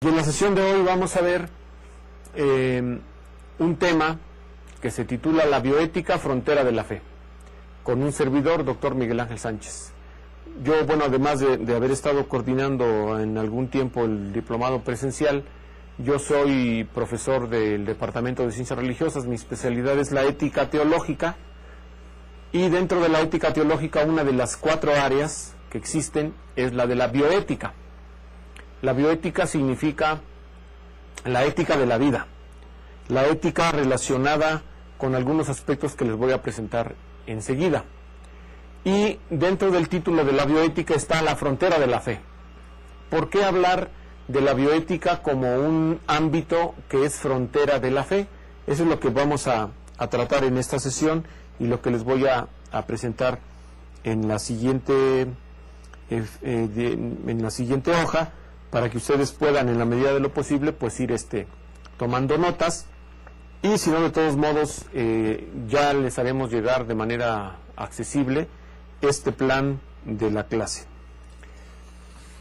Y en la sesión de hoy vamos a ver un tema que se titula La bioética, frontera de la fe, con un servidor, doctor Miguel Ángel Sánchez. Yo, bueno, además de haber estado coordinando en algún tiempo el diplomado presencial, yo soy profesor del Departamento de Ciencias Religiosas. Mi especialidad es la ética teológica, y dentro de la ética teológica una de las 4 áreas que existen es la de la bioética. La bioética significa la ética de la vida, la ética relacionada con algunos aspectos que les voy a presentar enseguida. Y dentro del título de la bioética está la frontera de la fe. ¿Por qué hablar de la bioética como un ámbito que es frontera de la fe? Eso es lo que vamos a tratar en esta sesión y lo que les voy a presentar en la siguiente hoja, para que ustedes puedan, en la medida de lo posible, pues ir tomando notas, y si no, de todos modos ya les haremos llegar de manera accesible este plan de la clase.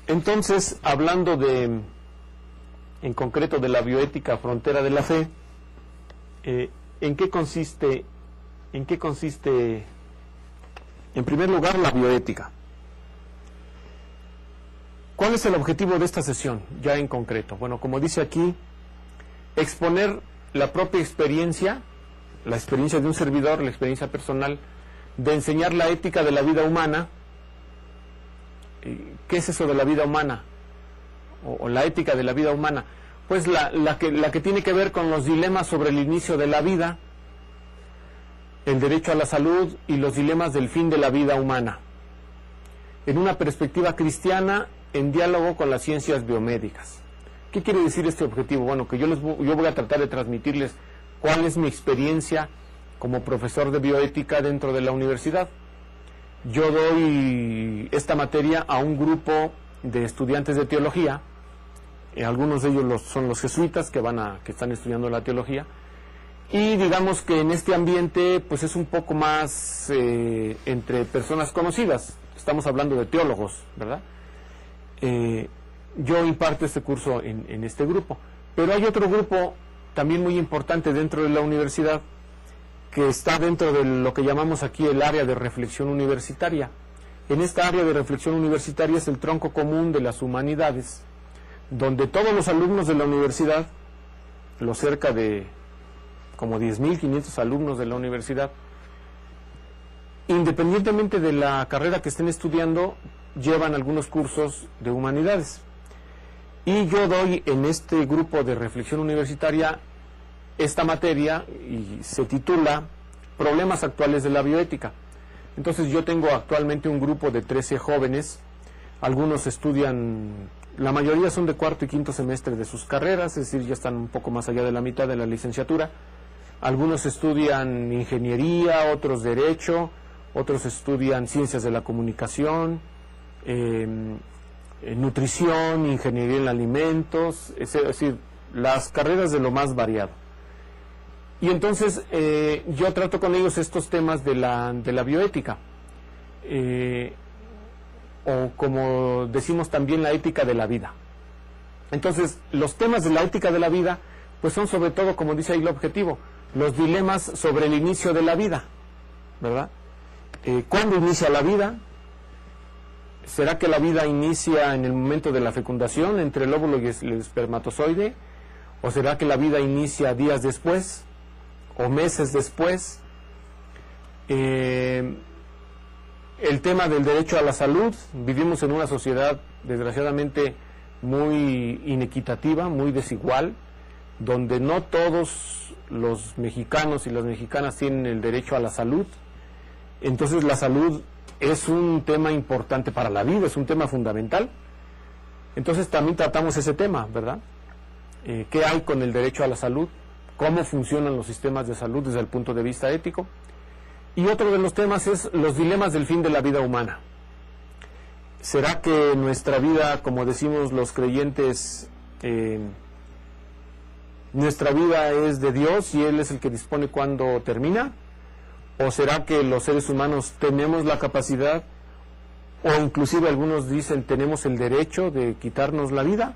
Entonces, hablando en concreto de la bioética, frontera de la fe, ¿en qué consiste, en primer lugar, la bioética? ¿Cuál es el objetivo de esta sesión, ya en concreto? Bueno, como dice aquí, exponer la propia experiencia, la experiencia de un servidor, la experiencia personal, de enseñar la ética de la vida humana. ¿Qué es eso de la vida humana? O la ética de la vida humana. Pues la que tiene que ver con los dilemas sobre el inicio de la vida, el derecho a la salud y los dilemas del fin de la vida humana, en una perspectiva cristiana, en diálogo con las ciencias biomédicas. ¿Qué quiere decir este objetivo? Bueno, que yo voy a tratar de transmitirles cuál es mi experiencia como profesor de bioética dentro de la universidad. Yo doy esta materia a un grupo de estudiantes de teología, algunos de ellos son los jesuitas que están estudiando la teología, y digamos que en este ambiente pues es un poco más entre personas conocidas. Estamos hablando de teólogos, ¿verdad? Yo imparto este curso en este grupo, pero hay otro grupo también muy importante dentro de la universidad, que está dentro de lo que llamamos aquí el área de reflexión universitaria. En esta área de reflexión universitaria es el tronco común de las humanidades, donde todos los alumnos de la universidad, los cerca de como 10.500 alumnos de la universidad, independientemente de la carrera que estén estudiando, llevan algunos cursos de humanidades. Y yo doy en este grupo de reflexión universitaria esta materia, y se titula Problemas actuales de la bioética. Entonces yo tengo actualmente un grupo de 13 jóvenes. Algunos estudian, la mayoría son de 4º y 5º semestre de sus carreras, es decir, ya están un poco más allá de la mitad de la licenciatura. Algunos estudian ingeniería, otros derecho, otros estudian ciencias de la comunicación, nutrición, ingeniería en alimentos, es decir, las carreras de lo más variado. Y entonces yo trato con ellos estos temas de la bioética, o como decimos también, la ética de la vida. Entonces los temas de la ética de la vida pues son sobre todo, como dice ahí el objetivo, los dilemas sobre el inicio de la vida, ¿verdad? ¿Cuándo inicia la vida? ¿Será que la vida inicia en el momento de la fecundación entre el óvulo y el espermatozoide? ¿O será que la vida inicia días después o meses después? El tema del derecho a la salud. Vivimos en una sociedad desgraciadamente muy inequitativa, muy desigual, donde no todos los mexicanos y las mexicanas tienen el derecho a la salud. Entonces la salud es un tema importante para la vida, es un tema fundamental. Entonces también tratamos ese tema, ¿verdad? ¿Qué hay con el derecho a la salud? ¿Cómo funcionan los sistemas de salud desde el punto de vista ético? Y otro de los temas es los dilemas del fin de la vida humana. ¿Será que nuestra vida, como decimos los creyentes, nuestra vida es de Dios y Él es el que dispone cuándo termina? ¿O será que los seres humanos tenemos la capacidad, o inclusive algunos dicen tenemos el derecho de quitarnos la vida?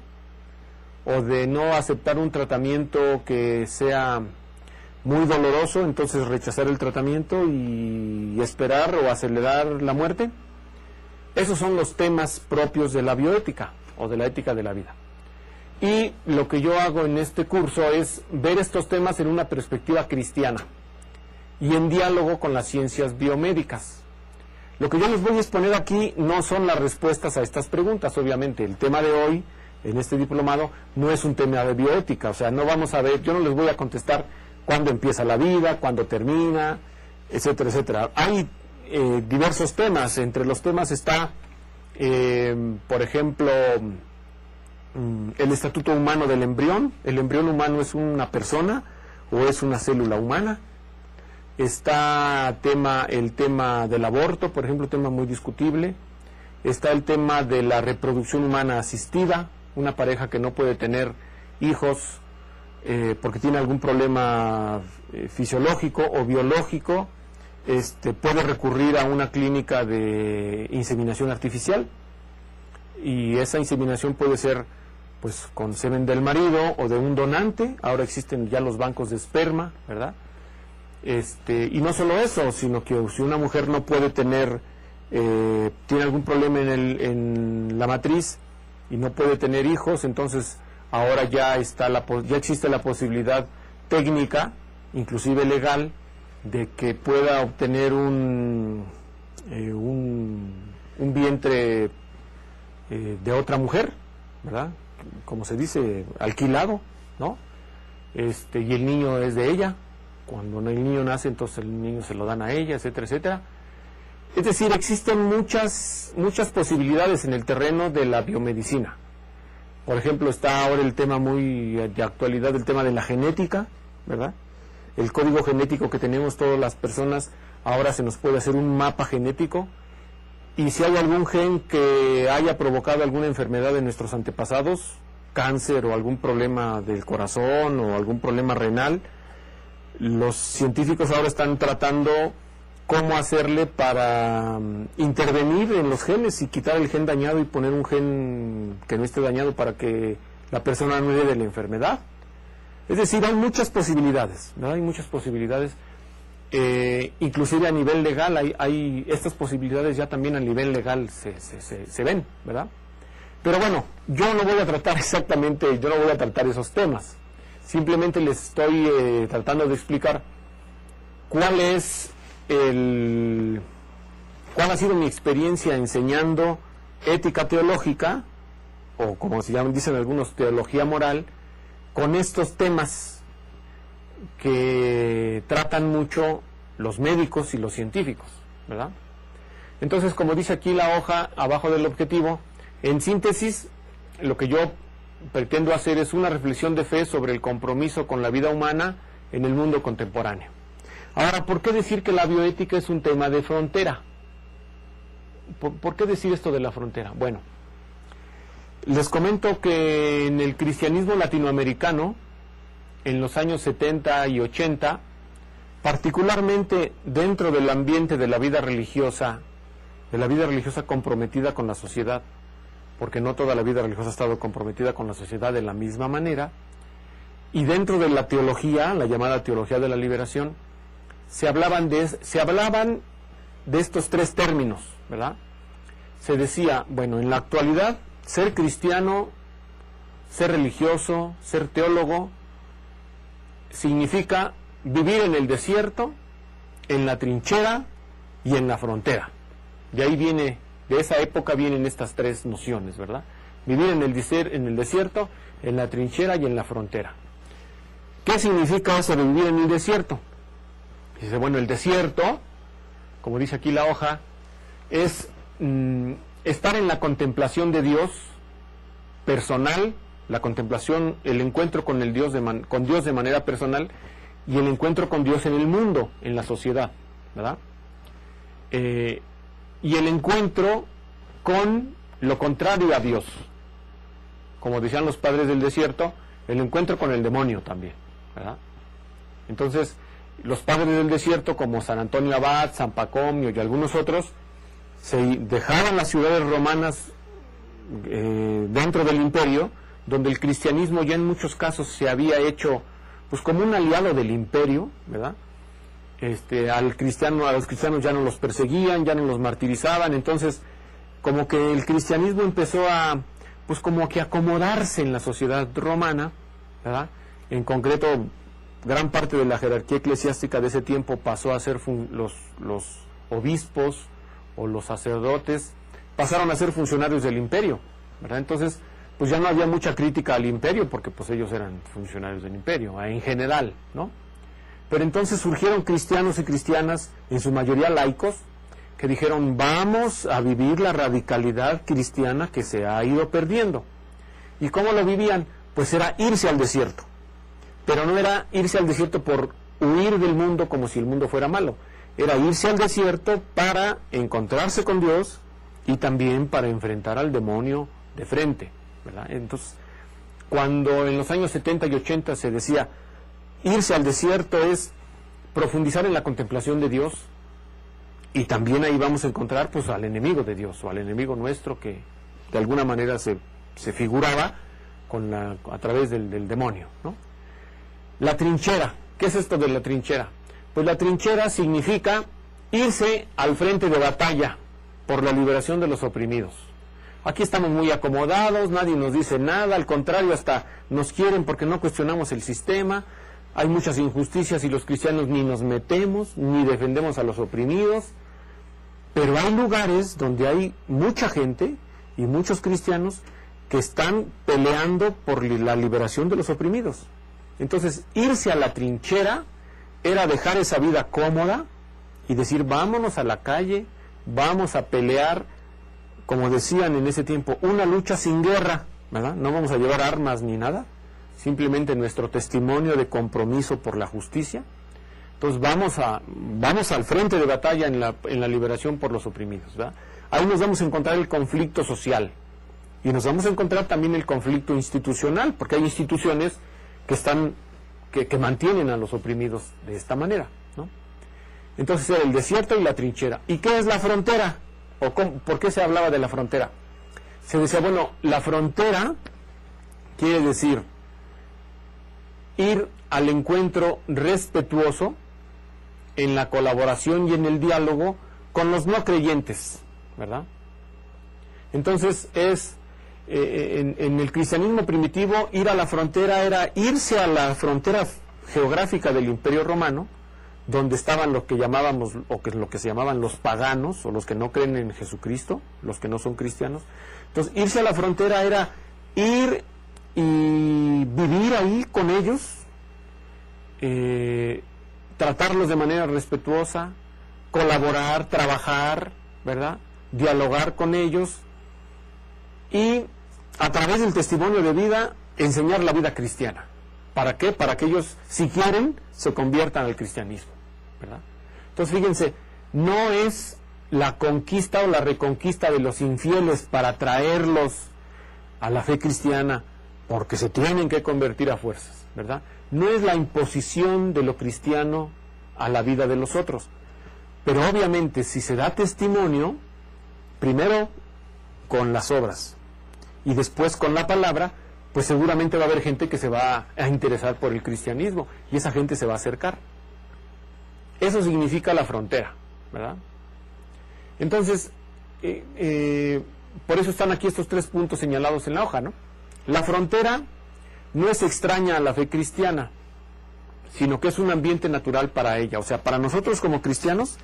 o de no aceptar un tratamiento que sea muy doloroso, entonces rechazar el tratamiento y esperar o acelerar la muerte. Esos son los temas propios de la bioética o de la ética de la vida. Y lo que yo hago en este curso es ver estos temas en una perspectiva cristiana y en diálogo con las ciencias biomédicas. Lo que yo les voy a exponer aquí no son las respuestas a estas preguntas, obviamente. El tema de hoy, en este diplomado, no es un tema de bioética, o sea, no vamos a ver, yo no les voy a contestar cuándo empieza la vida, cuándo termina, etcétera, etcétera. Hay diversos temas, entre los temas está, por ejemplo, el estatuto humano del embrión. ¿El embrión humano es una persona o es una célula humana? Está el tema del aborto, por ejemplo, tema muy discutible. Está el tema de la reproducción humana asistida, una pareja que no puede tener hijos porque tiene algún problema fisiológico o biológico, puede recurrir a una clínica de inseminación artificial, y esa inseminación puede ser pues con semen del marido o de un donante. Ahora existen ya los bancos de esperma, ¿verdad? Y no solo eso, sino que si una mujer no puede tener, tiene algún problema en la matriz y no puede tener hijos, entonces ahora ya existe la posibilidad técnica, inclusive legal, de que pueda obtener un vientre de otra mujer, ¿verdad? Como se dice, alquilado, ¿no? Y el niño es de ella. Cuando el niño nace, entonces el niño se lo dan a ella, etcétera, etcétera. Es decir, existen muchas posibilidades en el terreno de la biomedicina. Por ejemplo, está ahora el tema muy de actualidad, el tema de la genética, ¿verdad? El código genético que tenemos todas las personas, ahora se nos puede hacer un mapa genético, y si hay algún gen que haya provocado alguna enfermedad en nuestros antepasados, cáncer o algún problema del corazón o algún problema renal, los científicos ahora están tratando cómo hacerle para intervenir en los genes y quitar el gen dañado y poner un gen que no esté dañado para que la persona no herede la enfermedad. Es decir, hay muchas posibilidades, ¿no? Hay muchas posibilidades, inclusive a nivel legal, hay estas posibilidades ya también a nivel legal se ven, ¿verdad? Pero bueno, yo no voy a tratar esos temas. Simplemente les estoy tratando de explicar cuál ha sido mi experiencia enseñando ética teológica, o como dicen algunos, teología moral, con estos temas que tratan mucho los médicos y los científicos, ¿verdad? Entonces, como dice aquí la hoja abajo del objetivo, en síntesis, lo que yo pretendo hacer es una reflexión de fe sobre el compromiso con la vida humana en el mundo contemporáneo. Ahora, ¿por qué decir que la bioética es un tema de frontera? ¿Por qué decir esto de la frontera? Bueno, les comento que en el cristianismo latinoamericano, en los años 70 y 80, particularmente dentro del ambiente de la vida religiosa comprometida con la sociedad, porque no toda la vida religiosa ha estado comprometida con la sociedad de la misma manera, y dentro de la teología, la llamada teología de la liberación, se hablaban de estos tres términos, ¿verdad? Se decía, bueno, en la actualidad, ser cristiano, ser religioso, ser teólogo, significa vivir en el desierto, en la trinchera y en la frontera. De esa época vienen estas tres nociones, ¿verdad? Vivir en el desierto, en la trinchera y en la frontera. ¿Qué significa eso de vivir en el desierto? Dice, bueno, el desierto, como dice aquí la hoja, es estar en la contemplación de Dios personal, la contemplación, el encuentro con Dios de manera personal, y el encuentro con Dios en el mundo, en la sociedad, ¿verdad? Y el encuentro con lo contrario a Dios, como decían los padres del desierto, el encuentro con el demonio también, ¿verdad? Entonces, los padres del desierto, como San Antonio Abad, San Pacomio y algunos otros, se dejaban las ciudades romanas dentro del imperio donde el cristianismo ya en muchos casos se había hecho pues como un aliado del imperio, ¿verdad? A los cristianos ya no los perseguían, ya no los martirizaban, entonces como que el cristianismo empezó a pues como que acomodarse en la sociedad romana, ¿verdad? En concreto, gran parte de la jerarquía eclesiástica de ese tiempo pasó a ser los obispos o los sacerdotes, pasaron a ser funcionarios del imperio, ¿verdad? Entonces, pues ya no había mucha crítica al imperio, porque pues ellos eran funcionarios del imperio, en general, ¿no? Pero entonces surgieron cristianos y cristianas, en su mayoría laicos, que dijeron, vamos a vivir la radicalidad cristiana que se ha ido perdiendo. ¿Y cómo lo vivían? Pues era irse al desierto. Pero no era irse al desierto por huir del mundo como si el mundo fuera malo. Era irse al desierto para encontrarse con Dios y también para enfrentar al demonio de frente, ¿verdad? Entonces, cuando en los años 70 y 80 se decía, irse al desierto es profundizar en la contemplación de Dios, y también ahí vamos a encontrar pues al enemigo de Dios, o al enemigo nuestro que de alguna manera se figuraba a través del demonio, ¿no? La trinchera. ¿Qué es esto de la trinchera? Pues la trinchera significa irse al frente de batalla por la liberación de los oprimidos. Aquí estamos muy acomodados, nadie nos dice nada, al contrario, hasta nos quieren porque no cuestionamos el sistema, hay muchas injusticias y los cristianos ni nos metemos, ni defendemos a los oprimidos, pero hay lugares donde hay mucha gente y muchos cristianos que están peleando por la liberación de los oprimidos. Entonces, irse a la trinchera era dejar esa vida cómoda y decir, vámonos a la calle, vamos a pelear, como decían en ese tiempo, una lucha sin guerra, ¿verdad? No vamos a llevar armas ni nada, simplemente nuestro testimonio de compromiso por la justicia. Entonces vamos al frente de batalla en la liberación por los oprimidos, ¿verdad? Ahí nos vamos a encontrar el conflicto social y nos vamos a encontrar también el conflicto institucional, porque hay instituciones que mantienen a los oprimidos de esta manera, ¿no? Entonces era el desierto y la trinchera. ¿Y qué es la frontera? ¿Por qué se hablaba de la frontera? Se decía, bueno, la frontera quiere decir ir al encuentro respetuoso en la colaboración y en el diálogo con los no creyentes, ¿verdad? Entonces en el cristianismo primitivo ir a la frontera era irse a la frontera geográfica del Imperio Romano, donde estaban lo que llamábamos, lo que se llamaban los paganos, o los que no creen en Jesucristo, los que no son cristianos. Entonces irse a la frontera era ir y vivir ahí con ellos, tratarlos de manera respetuosa, colaborar, trabajar, ¿verdad? Dialogar con ellos y a través del testimonio de vida enseñar la vida cristiana. ¿Para qué? Para que ellos, si quieren, se conviertan al cristianismo, ¿verdad? Entonces fíjense, no es la conquista o la reconquista de los infieles para traerlos a la fe cristiana porque se tienen que convertir a fuerzas, ¿verdad? No es la imposición de lo cristiano a la vida de los otros, pero obviamente si se da testimonio, primero con las obras y después con la palabra, pues seguramente va a haber gente que se va a interesar por el cristianismo y esa gente se va a acercar. Eso significa la frontera, ¿verdad? Entonces, por eso están aquí estos 3 puntos señalados en la hoja, ¿no? La frontera no es extraña a la fe cristiana, sino que es un ambiente natural para ella. O sea, para nosotros como cristianos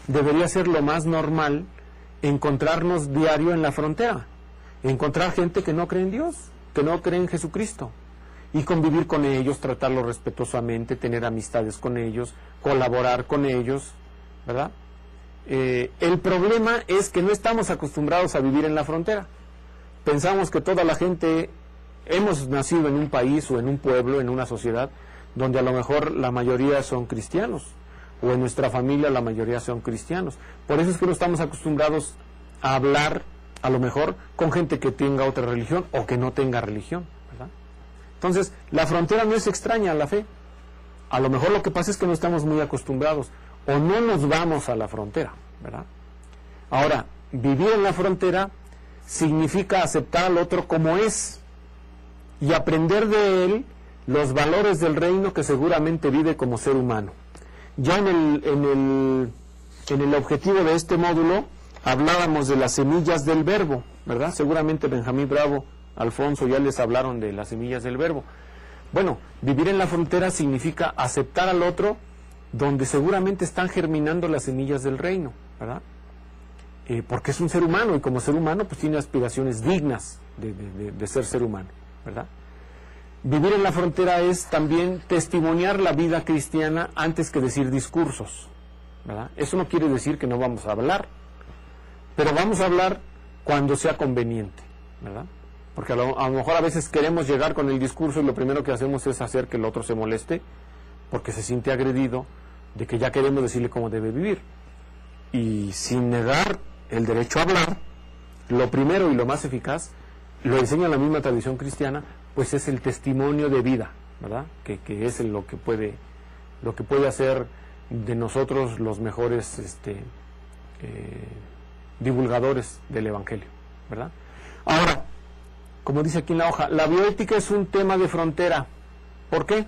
debería ser lo más normal encontrarnos diario en la frontera, encontrar gente que no cree en Dios, que no cree en Jesucristo, y convivir con ellos, tratarlos respetuosamente, tener amistades con ellos, colaborar con ellos, ¿verdad? El problema es que no estamos acostumbrados a vivir en la frontera. Pensamos que toda la gente, hemos nacido en un país o en un pueblo, en una sociedad, donde a lo mejor la mayoría son cristianos, o en nuestra familia la mayoría son cristianos. Por eso es que no estamos acostumbrados a hablar, a lo mejor, con gente que tenga otra religión o que no tenga religión, ¿verdad? Entonces, la frontera no es extraña a la fe. A lo mejor lo que pasa es que no estamos muy acostumbrados, o no nos vamos a la frontera, ¿verdad? Ahora, vivir en la frontera significa aceptar al otro como es, y aprender de él los valores del reino que seguramente vive como ser humano. Ya en el objetivo de este módulo hablábamos de las semillas del verbo, ¿verdad? Seguramente Benjamín Bravo, Alfonso ya les hablaron de las semillas del verbo. Bueno, vivir en la frontera significa aceptar al otro donde seguramente están germinando las semillas del reino, ¿verdad? Porque es un ser humano y como ser humano pues tiene aspiraciones dignas de ser humano, ¿verdad? Vivir en la frontera es también testimoniar la vida cristiana antes que decir discursos, ¿verdad? Eso no quiere decir que no vamos a hablar, pero vamos a hablar cuando sea conveniente, ¿verdad? Porque a lo mejor a veces queremos llegar con el discurso y lo primero que hacemos es hacer que el otro se moleste porque se siente agredido de que ya queremos decirle cómo debe vivir. Y sin negar el derecho a hablar, lo primero y lo más eficaz, lo enseña la misma tradición cristiana, pues es el testimonio de vida, ¿verdad? Que es lo que puede hacer de nosotros los mejores divulgadores del Evangelio, ¿verdad? Ahora, como dice aquí en la hoja, la bioética es un tema de frontera. ¿Por qué?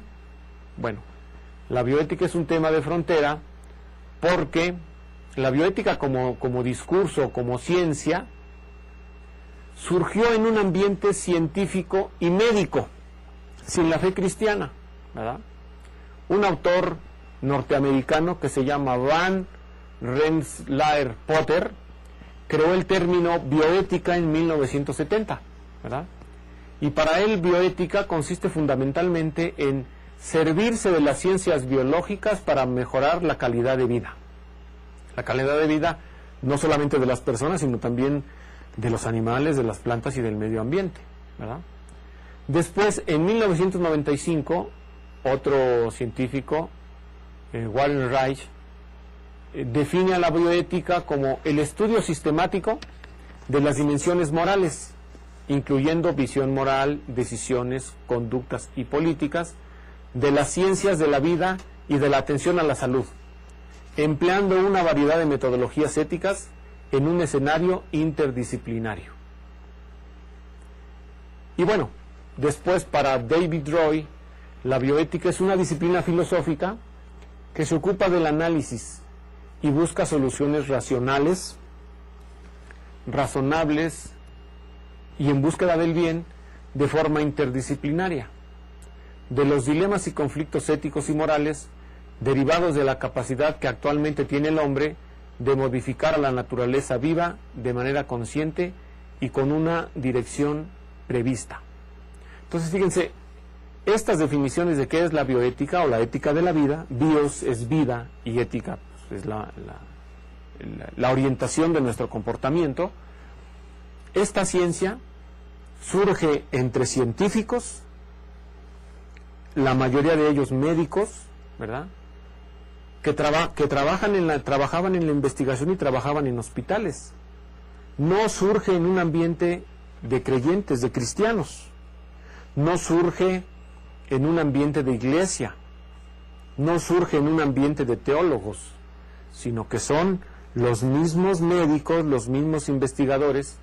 Bueno, la bioética es un tema de frontera porque la bioética como discurso, como ciencia, surgió en un ambiente científico y médico, sin la fe cristiana, ¿verdad? Un autor norteamericano que se llama Van Rensselaer Potter creó el término bioética en 1970, ¿verdad? Y para él bioética consiste fundamentalmente en servirse de las ciencias biológicas para mejorar la calidad de vida. La calidad de vida no solamente de las personas, sino también de los animales, de las plantas y del medio ambiente, ¿verdad? Después, en 1995, otro científico, Warren Reich, define a la bioética como el estudio sistemático de las dimensiones morales, incluyendo visión moral, decisiones, conductas y políticas, de las ciencias de la vida y de la atención a la salud, empleando una variedad de metodologías éticas en un escenario interdisciplinario. Y bueno, después para David Roy, la bioética es una disciplina filosófica que se ocupa del análisis y busca soluciones racionales, razonables y en búsqueda del bien de forma interdisciplinaria, de los dilemas y conflictos éticos y morales derivados de la capacidad que actualmente tiene el hombre de modificar a la naturaleza viva de manera consciente y con una dirección prevista. Entonces, fíjense, estas definiciones de qué es la bioética o la ética de la vida, bios es vida y ética pues, es la orientación de nuestro comportamiento. Esta ciencia surge entre científicos, la mayoría de ellos médicos, ¿verdad?, que trabajaban en la investigación y trabajaban en hospitales. No surge en un ambiente de creyentes, de cristianos. No surge en un ambiente de iglesia. No surge en un ambiente de teólogos, sino que son los mismos médicos, los mismos investigadores,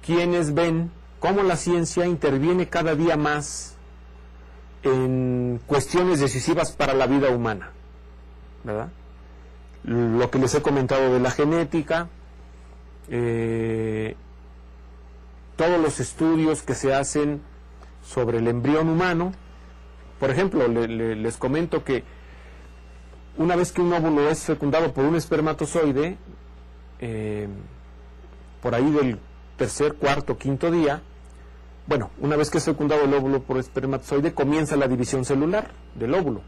quienes ven cómo la ciencia interviene cada día más en cuestiones decisivas para la vida humana, ¿verdad? Lo que les he comentado de la genética, todos los estudios que se hacen sobre el embrión humano. Por ejemplo, les comento que una vez que un óvulo es fecundado por un espermatozoide, por ahí del tercer, cuarto, quinto día, bueno, una vez que es fecundado el óvulo por espermatozoide, comienza la división celular del óvulo.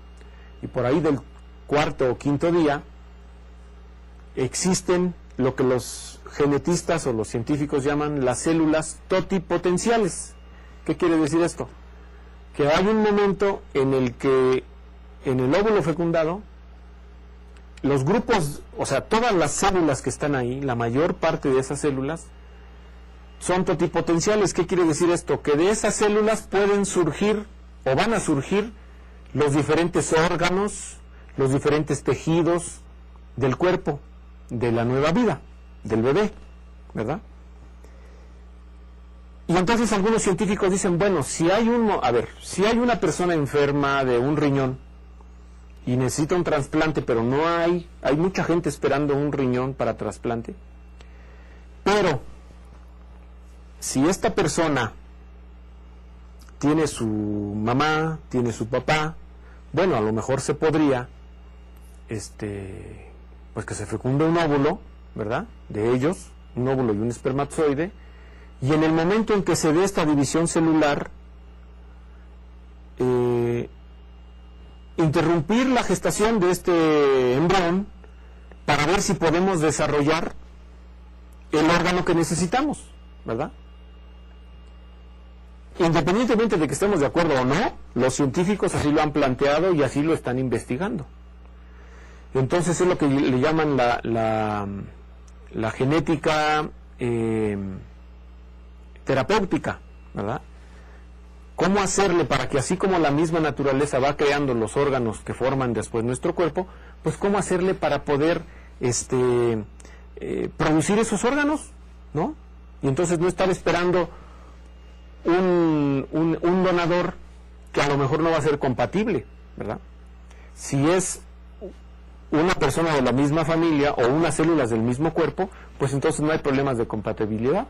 Y por ahí del cuarto o quinto día, existen lo que los genetistas o los científicos llaman las células totipotenciales. ¿Qué quiere decir esto? Que hay un momento en el que en el óvulo fecundado, los grupos, o sea, todas las células que están ahí, la mayor parte de esas células, son totipotenciales. ¿Qué quiere decir esto? Que de esas células pueden surgir o van a surgir los diferentes órganos, los diferentes tejidos del cuerpo, de la nueva vida, del bebé, ¿verdad? Y entonces algunos científicos dicen, bueno, si hay una persona enferma de un riñón y necesita un trasplante, pero hay mucha gente esperando un riñón para trasplante, pero si esta persona tiene su mamá, tiene su papá, bueno, a lo mejor se podría, pues que se fecunde un óvulo, ¿verdad?, de ellos, un óvulo y un espermatozoide, y en el momento en que se dé esta división celular, interrumpir la gestación de este embrión para ver si podemos desarrollar el órgano que necesitamos, ¿verdad? Independientemente de que estemos de acuerdo o no, los científicos así lo han planteado y así lo están investigando. Entonces es lo que le llaman la genética terapéutica, ¿verdad? ¿Cómo hacerle para que así como la misma naturaleza va creando los órganos que forman después nuestro cuerpo, pues cómo hacerle para poder producir esos órganos, ¿no? Y entonces no estar esperando un donador que a lo mejor no va a ser compatible, ¿verdad? Si es una persona de la misma familia o unas células del mismo cuerpo, pues entonces no hay problemas de compatibilidad.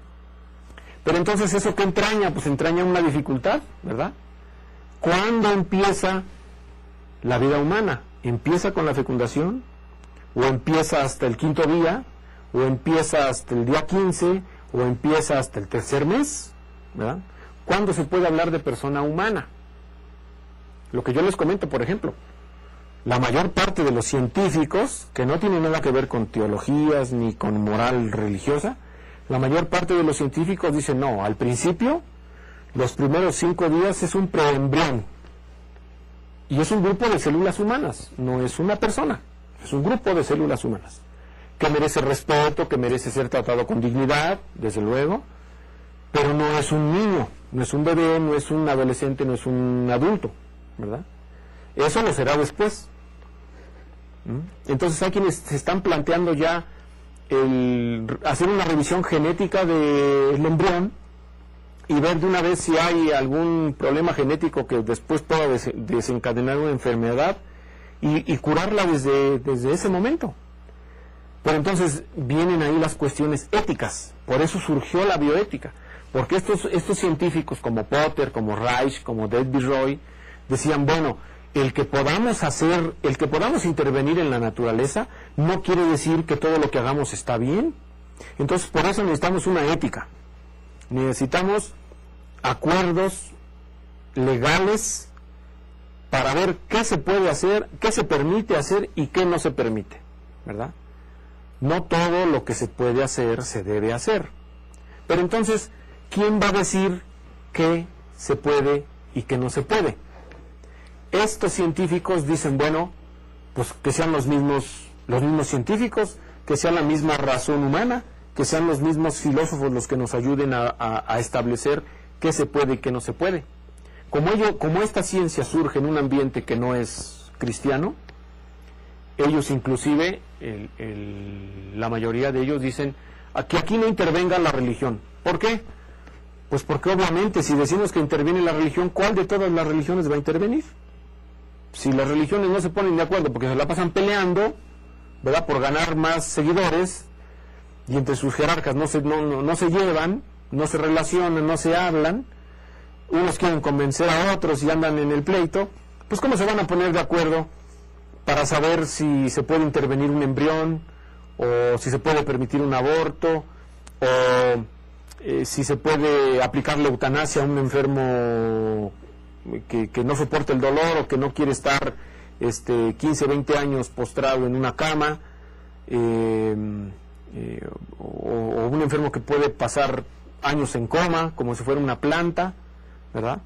Pero entonces, ¿eso qué entraña? Pues entraña una dificultad, ¿verdad? ¿Cuándo empieza la vida humana? ¿Empieza con la fecundación? ¿O empieza hasta el 5º día? ¿O empieza hasta el día 15? ¿O empieza hasta el 3er mes? ¿Verdad? ¿Cuándo se puede hablar de persona humana? Lo que yo les comento, por ejemplo, la mayor parte de los científicos, que no tienen nada que ver con teologías ni con moral religiosa, la mayor parte de los científicos dicen, no, al principio, los primeros 5 días es un preembrión. Y es un grupo de células humanas, no es una persona, es un grupo de células humanas, que merece respeto, que merece ser tratado con dignidad, desde luego, pero no es un niño, no es un bebé, no es un adolescente, no es un adulto, ¿verdad? Eso lo será después. Entonces hay quienes se están planteando ya hacer una revisión genética del embrión y ver de una vez si hay algún problema genético que después pueda desencadenar una enfermedad y curarla desde ese momento. Pero entonces vienen ahí las cuestiones éticas, por eso surgió la bioética, porque estos científicos como Potter, como Reich, como David Roy, decían, bueno, el que podamos intervenir en la naturaleza no quiere decir que todo lo que hagamos está bien. Entonces por eso necesitamos una ética, necesitamos acuerdos legales para ver qué se puede hacer, qué se permite hacer y qué no se permite, ¿verdad? No todo lo que se puede hacer se debe hacer. Pero entonces, ¿quién va a decir qué se puede y qué no se puede? Estos científicos dicen, bueno, pues que sean los mismos científicos, que sea la misma razón humana, que sean los mismos filósofos los que nos ayuden a establecer qué se puede y qué no se puede. Como esta ciencia surge en un ambiente que no es cristiano, ellos inclusive, la mayoría de ellos dicen que aquí no intervenga la religión. ¿Por qué? Pues porque obviamente si decimos que interviene la religión, ¿cuál de todas las religiones va a intervenir? Si las religiones no se ponen de acuerdo porque se la pasan peleando, ¿verdad?, por ganar más seguidores, y entre sus jerarcas no se llevan, no se relacionan, no se hablan, unos quieren convencer a otros y andan en el pleito, pues ¿cómo se van a poner de acuerdo para saber si se puede intervenir un embrión, o si se puede permitir un aborto, o si se puede aplicar la eutanasia a un enfermo que no soporta el dolor o que no quiere estar 15, 20 años postrado en una cama, o un enfermo que puede pasar años en coma como si fuera una planta, ¿verdad?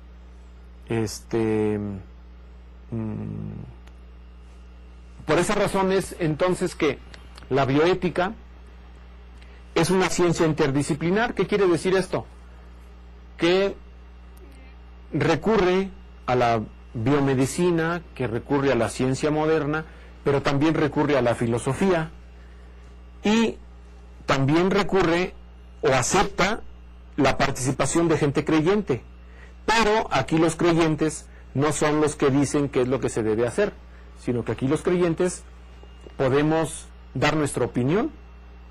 Por esa razón es entonces que la bioética es una ciencia interdisciplinar. ¿Qué quiere decir esto? Que recurre a la biomedicina, que recurre a la ciencia moderna, pero también recurre a la filosofía, y también recurre o acepta la participación de gente creyente. Pero aquí los creyentes no son los que dicen qué es lo que se debe hacer, sino que aquí los creyentes podemos dar nuestra opinión,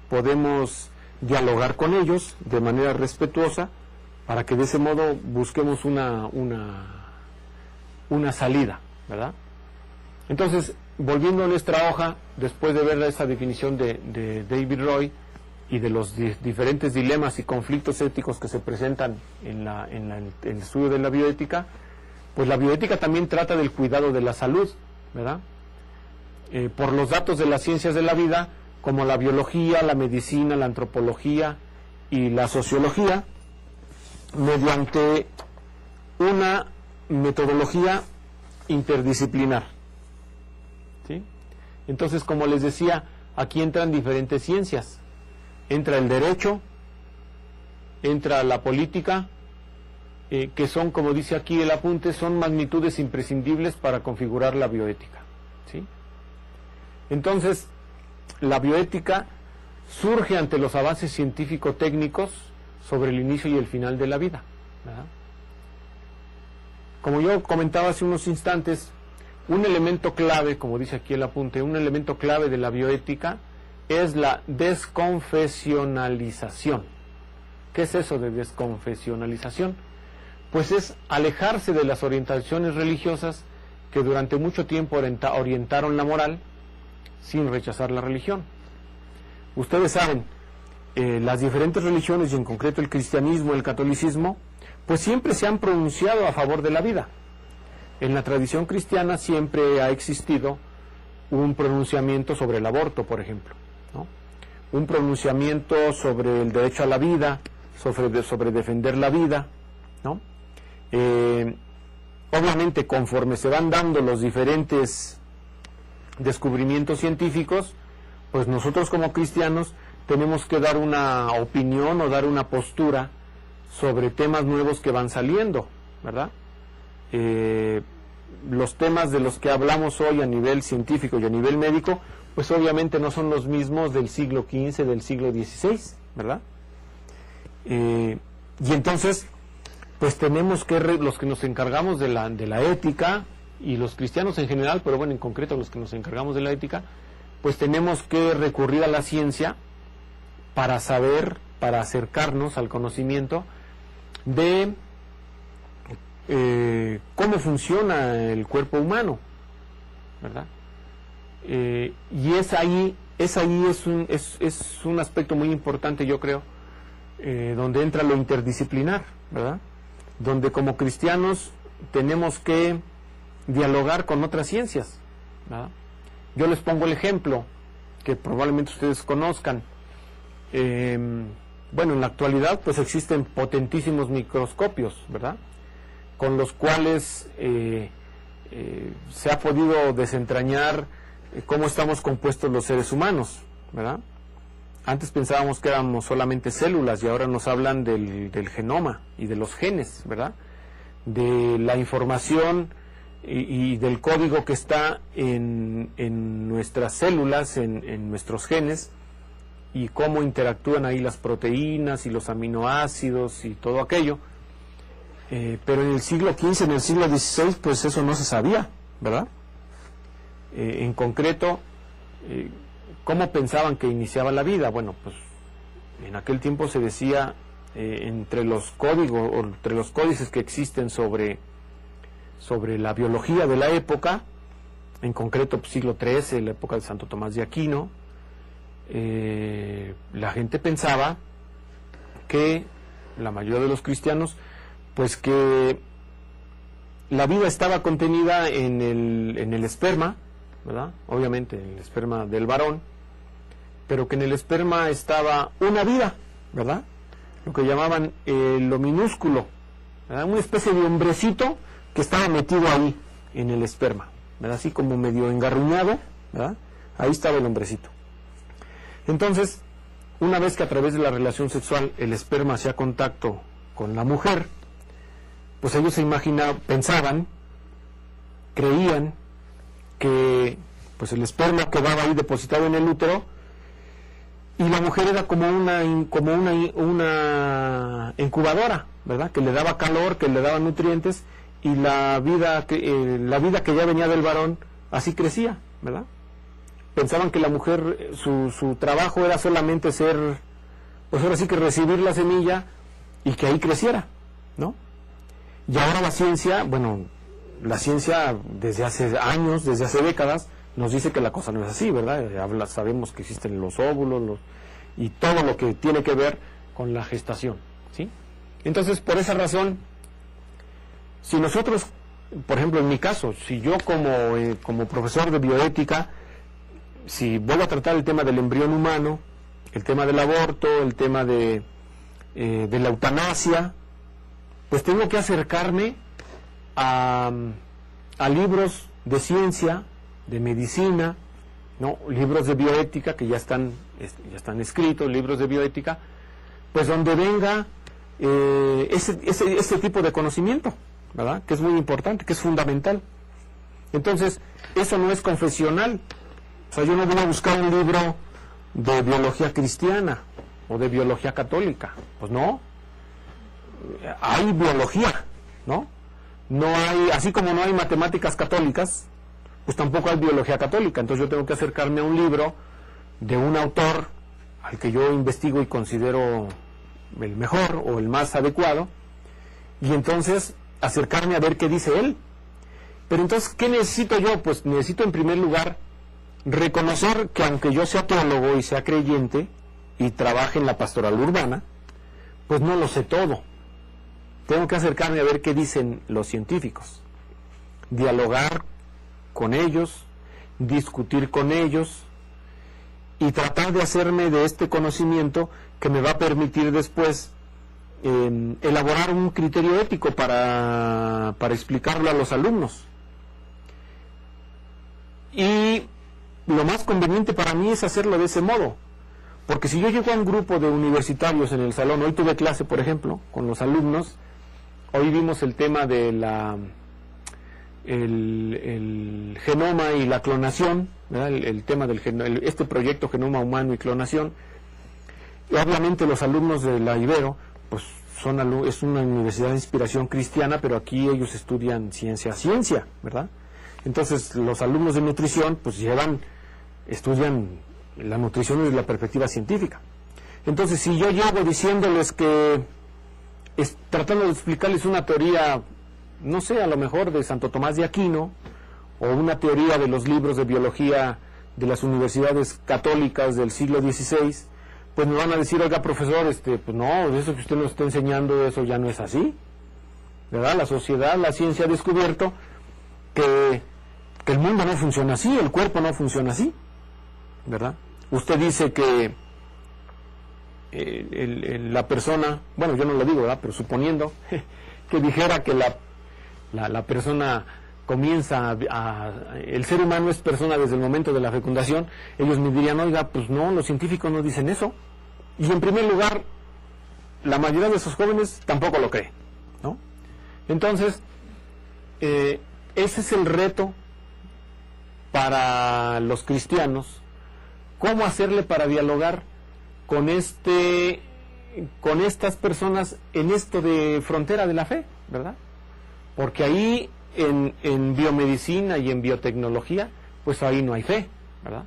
podemos dialogar con ellos de manera respetuosa para que de ese modo busquemos una salida, ¿verdad? Entonces, volviendo a nuestra hoja, después de ver esa definición de David Roy y de los diferentes dilemas y conflictos éticos que se presentan en el estudio de la bioética, pues la bioética también trata del cuidado de la salud, ¿verdad? Por los datos de las ciencias de la vida, como la biología, la medicina, la antropología y la sociología, mediante una metodología interdisciplinar, ¿sí? Entonces, como les decía, aquí entran diferentes ciencias. Entra el derecho, entra la política, que son, como dice aquí el apunte, son magnitudes imprescindibles para configurar la bioética, ¿sí? Entonces, la bioética surge ante los avances científico-técnicos sobre el inicio y el final de la vida, ¿verdad? Como yo comentaba hace unos instantes, un elemento clave, como dice aquí el apunte, un elemento clave de la bioética es la desconfesionalización. ¿Qué es eso de desconfesionalización? Pues es alejarse de las orientaciones religiosas que durante mucho tiempo orientaron la moral sin rechazar la religión. Ustedes saben, las diferentes religiones, y en concreto el cristianismo, el catolicismo, pues siempre se han pronunciado a favor de la vida. En la tradición cristiana siempre ha existido un pronunciamiento sobre el aborto, por ejemplo, ¿no? Un pronunciamiento sobre el derecho a la vida, sobre defender la vida, ¿no? Obviamente, conforme se van dando los diferentes descubrimientos científicos, pues nosotros como cristianos tenemos que dar una opinión o dar una postura sobre temas nuevos que van saliendo, ¿verdad? Los temas de los que hablamos hoy a nivel científico y a nivel médico, pues obviamente no son los mismos del siglo XV, del siglo XVI, ¿verdad? Y entonces, pues tenemos que, los que nos encargamos de la ética, y los cristianos en general, pero bueno, en concreto los que nos encargamos de la ética, pues tenemos que recurrir a la ciencia para saber, para acercarnos al conocimiento de cómo funciona el cuerpo humano, ¿verdad? Y es un aspecto muy importante, yo creo, donde entra lo interdisciplinar, ¿verdad? Donde como cristianos tenemos que dialogar con otras ciencias, ¿verdad? Yo les pongo el ejemplo que probablemente ustedes conozcan. Bueno, en la actualidad pues existen potentísimos microscopios, ¿verdad?, con los cuales se ha podido desentrañar cómo estamos compuestos los seres humanos, ¿verdad? Antes pensábamos que éramos solamente células y ahora nos hablan del genoma y de los genes, ¿verdad? De la información y del código que está en nuestras células, en nuestros genes, y cómo interactúan ahí las proteínas y los aminoácidos y todo aquello. Pero en el siglo XV, en el siglo XVI, pues eso no se sabía, ¿verdad? En concreto, ¿cómo pensaban que iniciaba la vida? Bueno, pues en aquel tiempo se decía, entre los códigos, o entre los códices que existen sobre la biología de la época, en concreto pues, siglo XIII, la época de Santo Tomás de Aquino, la gente pensaba que, la mayoría de los cristianos, pues que la vida estaba contenida en el esperma, ¿verdad? Obviamente en el esperma del varón, pero que en el esperma estaba una vida, ¿verdad? Lo que llamaban lo minúsculo, ¿verdad? Una especie de hombrecito que estaba metido ahí en el esperma, ¿verdad? Así como medio engarruñado, ¿verdad? Ahí estaba el hombrecito. Entonces, una vez que a través de la relación sexual el esperma hacía contacto con la mujer, pues ellos se pensaban, creían que pues el esperma quedaba ahí depositado en el útero y la mujer era como una incubadora, ¿verdad? Que le daba calor, que le daba nutrientes, y la vida que ya venía del varón así crecía, ¿verdad? Pensaban que la mujer, su trabajo era solamente ser, pues ahora sí que recibir la semilla y que ahí creciera, ¿no? Y ahora la ciencia, bueno, la ciencia desde hace años, desde hace décadas, nos dice que la cosa no es así, ¿verdad? Sabemos que existen los óvulos y todo lo que tiene que ver con la gestación, ¿sí? Entonces, por esa razón, si nosotros, por ejemplo, en mi caso, si yo como profesor de bioética, si vuelvo a tratar el tema del embrión humano, el tema del aborto, el tema de la eutanasia, pues tengo que acercarme a libros de ciencia, de medicina, ¿no? Libros de bioética que ya están escritos, libros de bioética, pues donde venga ese tipo de conocimiento, ¿verdad? Que es muy importante, que es fundamental. Entonces, eso no es confesional. O sea, yo no voy a buscar un libro de biología cristiana o de biología católica. Pues no. Hay biología, ¿no? No hay, así como no hay matemáticas católicas, pues tampoco hay biología católica. Entonces yo tengo que acercarme a un libro de un autor al que yo investigo y considero el mejor o el más adecuado, y entonces acercarme a ver qué dice él. Pero entonces, ¿qué necesito yo? Pues necesito en primer lugar reconocer que aunque yo sea teólogo y sea creyente y trabaje en la pastoral urbana, pues no lo sé todo. Tengo que acercarme a ver qué dicen los científicos, dialogar con ellos, discutir con ellos y tratar de hacerme de este conocimiento que me va a permitir después elaborar un criterio ético para explicarlo a los alumnos. Y lo más conveniente para mí es hacerlo de ese modo, porque si yo llego a un grupo de universitarios en el salón, hoy tuve clase, por ejemplo, con los alumnos, hoy vimos el tema de el genoma y la clonación, ¿verdad? El tema del este proyecto Genoma Humano y Clonación, y obviamente los alumnos de la Ibero, pues es una universidad de inspiración cristiana, pero aquí ellos estudian ciencia, ¿verdad? Entonces los alumnos de nutrición pues estudian la nutrición desde la perspectiva científica. Entonces si yo llego diciéndoles tratando de explicarles una teoría, no sé, a lo mejor de Santo Tomás de Aquino, o una teoría de los libros de biología de las universidades católicas del siglo XVI, pues me van a decir, oiga profesor, pues no, eso que usted nos está enseñando, eso ya no es así, ¿verdad? La sociedad, la ciencia ha descubierto que el mundo no funciona así, el cuerpo no funciona así, ¿verdad? Usted dice que la persona, bueno, yo no lo digo, ¿verdad? Pero suponiendo que dijera que la persona comienza el ser humano es persona desde el momento de la fecundación, ellos me dirían, oiga, pues no, los científicos no dicen eso. Y en primer lugar, la mayoría de esos jóvenes tampoco lo cree, ¿no? Entonces, ese es el reto para los cristianos, cómo hacerle para dialogar con estas personas en esto de frontera de la fe, ¿verdad? Porque ahí en biomedicina y en biotecnología, pues ahí no hay fe, ¿verdad?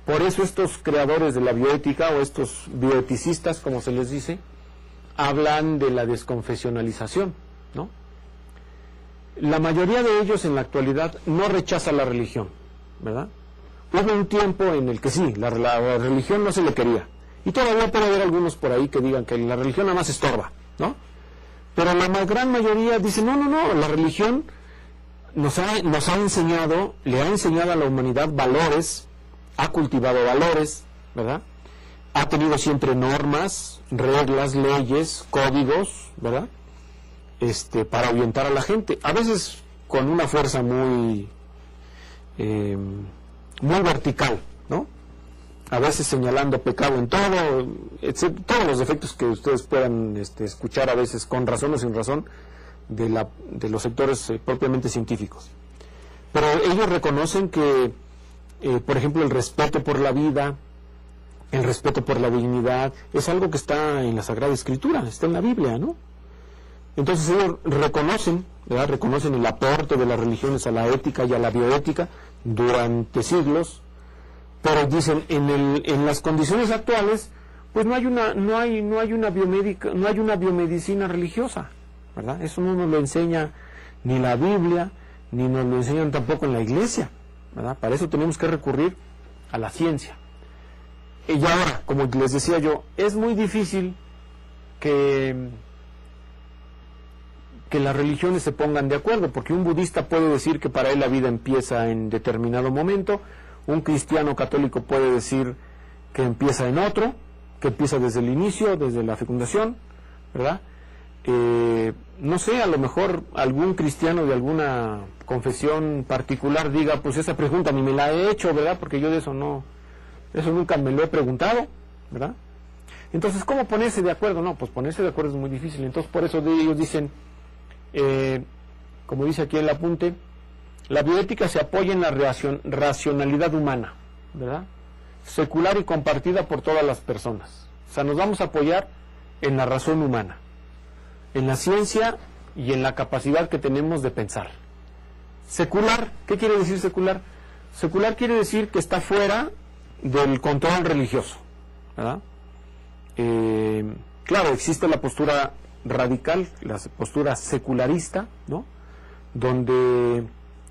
Por eso estos creadores de la bioética, o estos bioeticistas, como se les dice, hablan de la desconfesionalización, ¿no? La mayoría de ellos en la actualidad no rechaza la religión, ¿verdad? Hubo un tiempo en el que sí, la religión no se le quería, y todavía puede haber algunos por ahí que digan que la religión nada más estorba, ¿no? Pero la gran mayoría dice, no, la religión nos ha enseñado, le ha enseñado a la humanidad valores, ha cultivado valores, ¿verdad? Ha tenido siempre normas, reglas, leyes, códigos, ¿verdad? Para orientar a la gente, a veces con una fuerza muy vertical, ¿no? A veces señalando pecado en todo, todos los defectos que ustedes puedan escuchar a veces con razón o sin razón de los sectores propiamente científicos. Pero ellos reconocen que, por ejemplo, el respeto por la vida, el respeto por la dignidad, es algo que está en la Sagrada Escritura, está en la Biblia, ¿no? Entonces ellos reconocen, ¿verdad? Reconocen el aporte de las religiones a la ética y a la bioética durante siglos, pero dicen en las condiciones actuales, pues no hay una biomedicina religiosa, ¿verdad? Eso no nos lo enseña ni la Biblia, ni nos lo enseñan tampoco en la Iglesia, ¿verdad? Para eso tenemos que recurrir a la ciencia. Y ahora, como les decía yo, es muy difícil que las religiones se pongan de acuerdo, porque un budista puede decir que para él la vida empieza en determinado momento, un cristiano católico puede decir que empieza en otro, que empieza desde el inicio, desde la fecundación, ¿verdad? No sé, a lo mejor algún cristiano de alguna confesión particular diga, pues esa pregunta ni me la he hecho, ¿verdad? Porque yo de eso nunca me lo he preguntado, ¿verdad? Entonces, ¿cómo ponerse de acuerdo? No, pues ponerse de acuerdo es muy difícil. Entonces, por eso ellos dicen, como dice aquí el apunte, la bioética se apoya en la racionalidad humana, ¿verdad? Secular y compartida por todas las personas. O sea, nos vamos a apoyar en la razón humana, en la ciencia y en la capacidad que tenemos de pensar. Secular, ¿qué quiere decir secular? Secular quiere decir que está fuera del control religioso, ¿verdad? Claro, existe la postura radical, la postura secularista, ¿no? Donde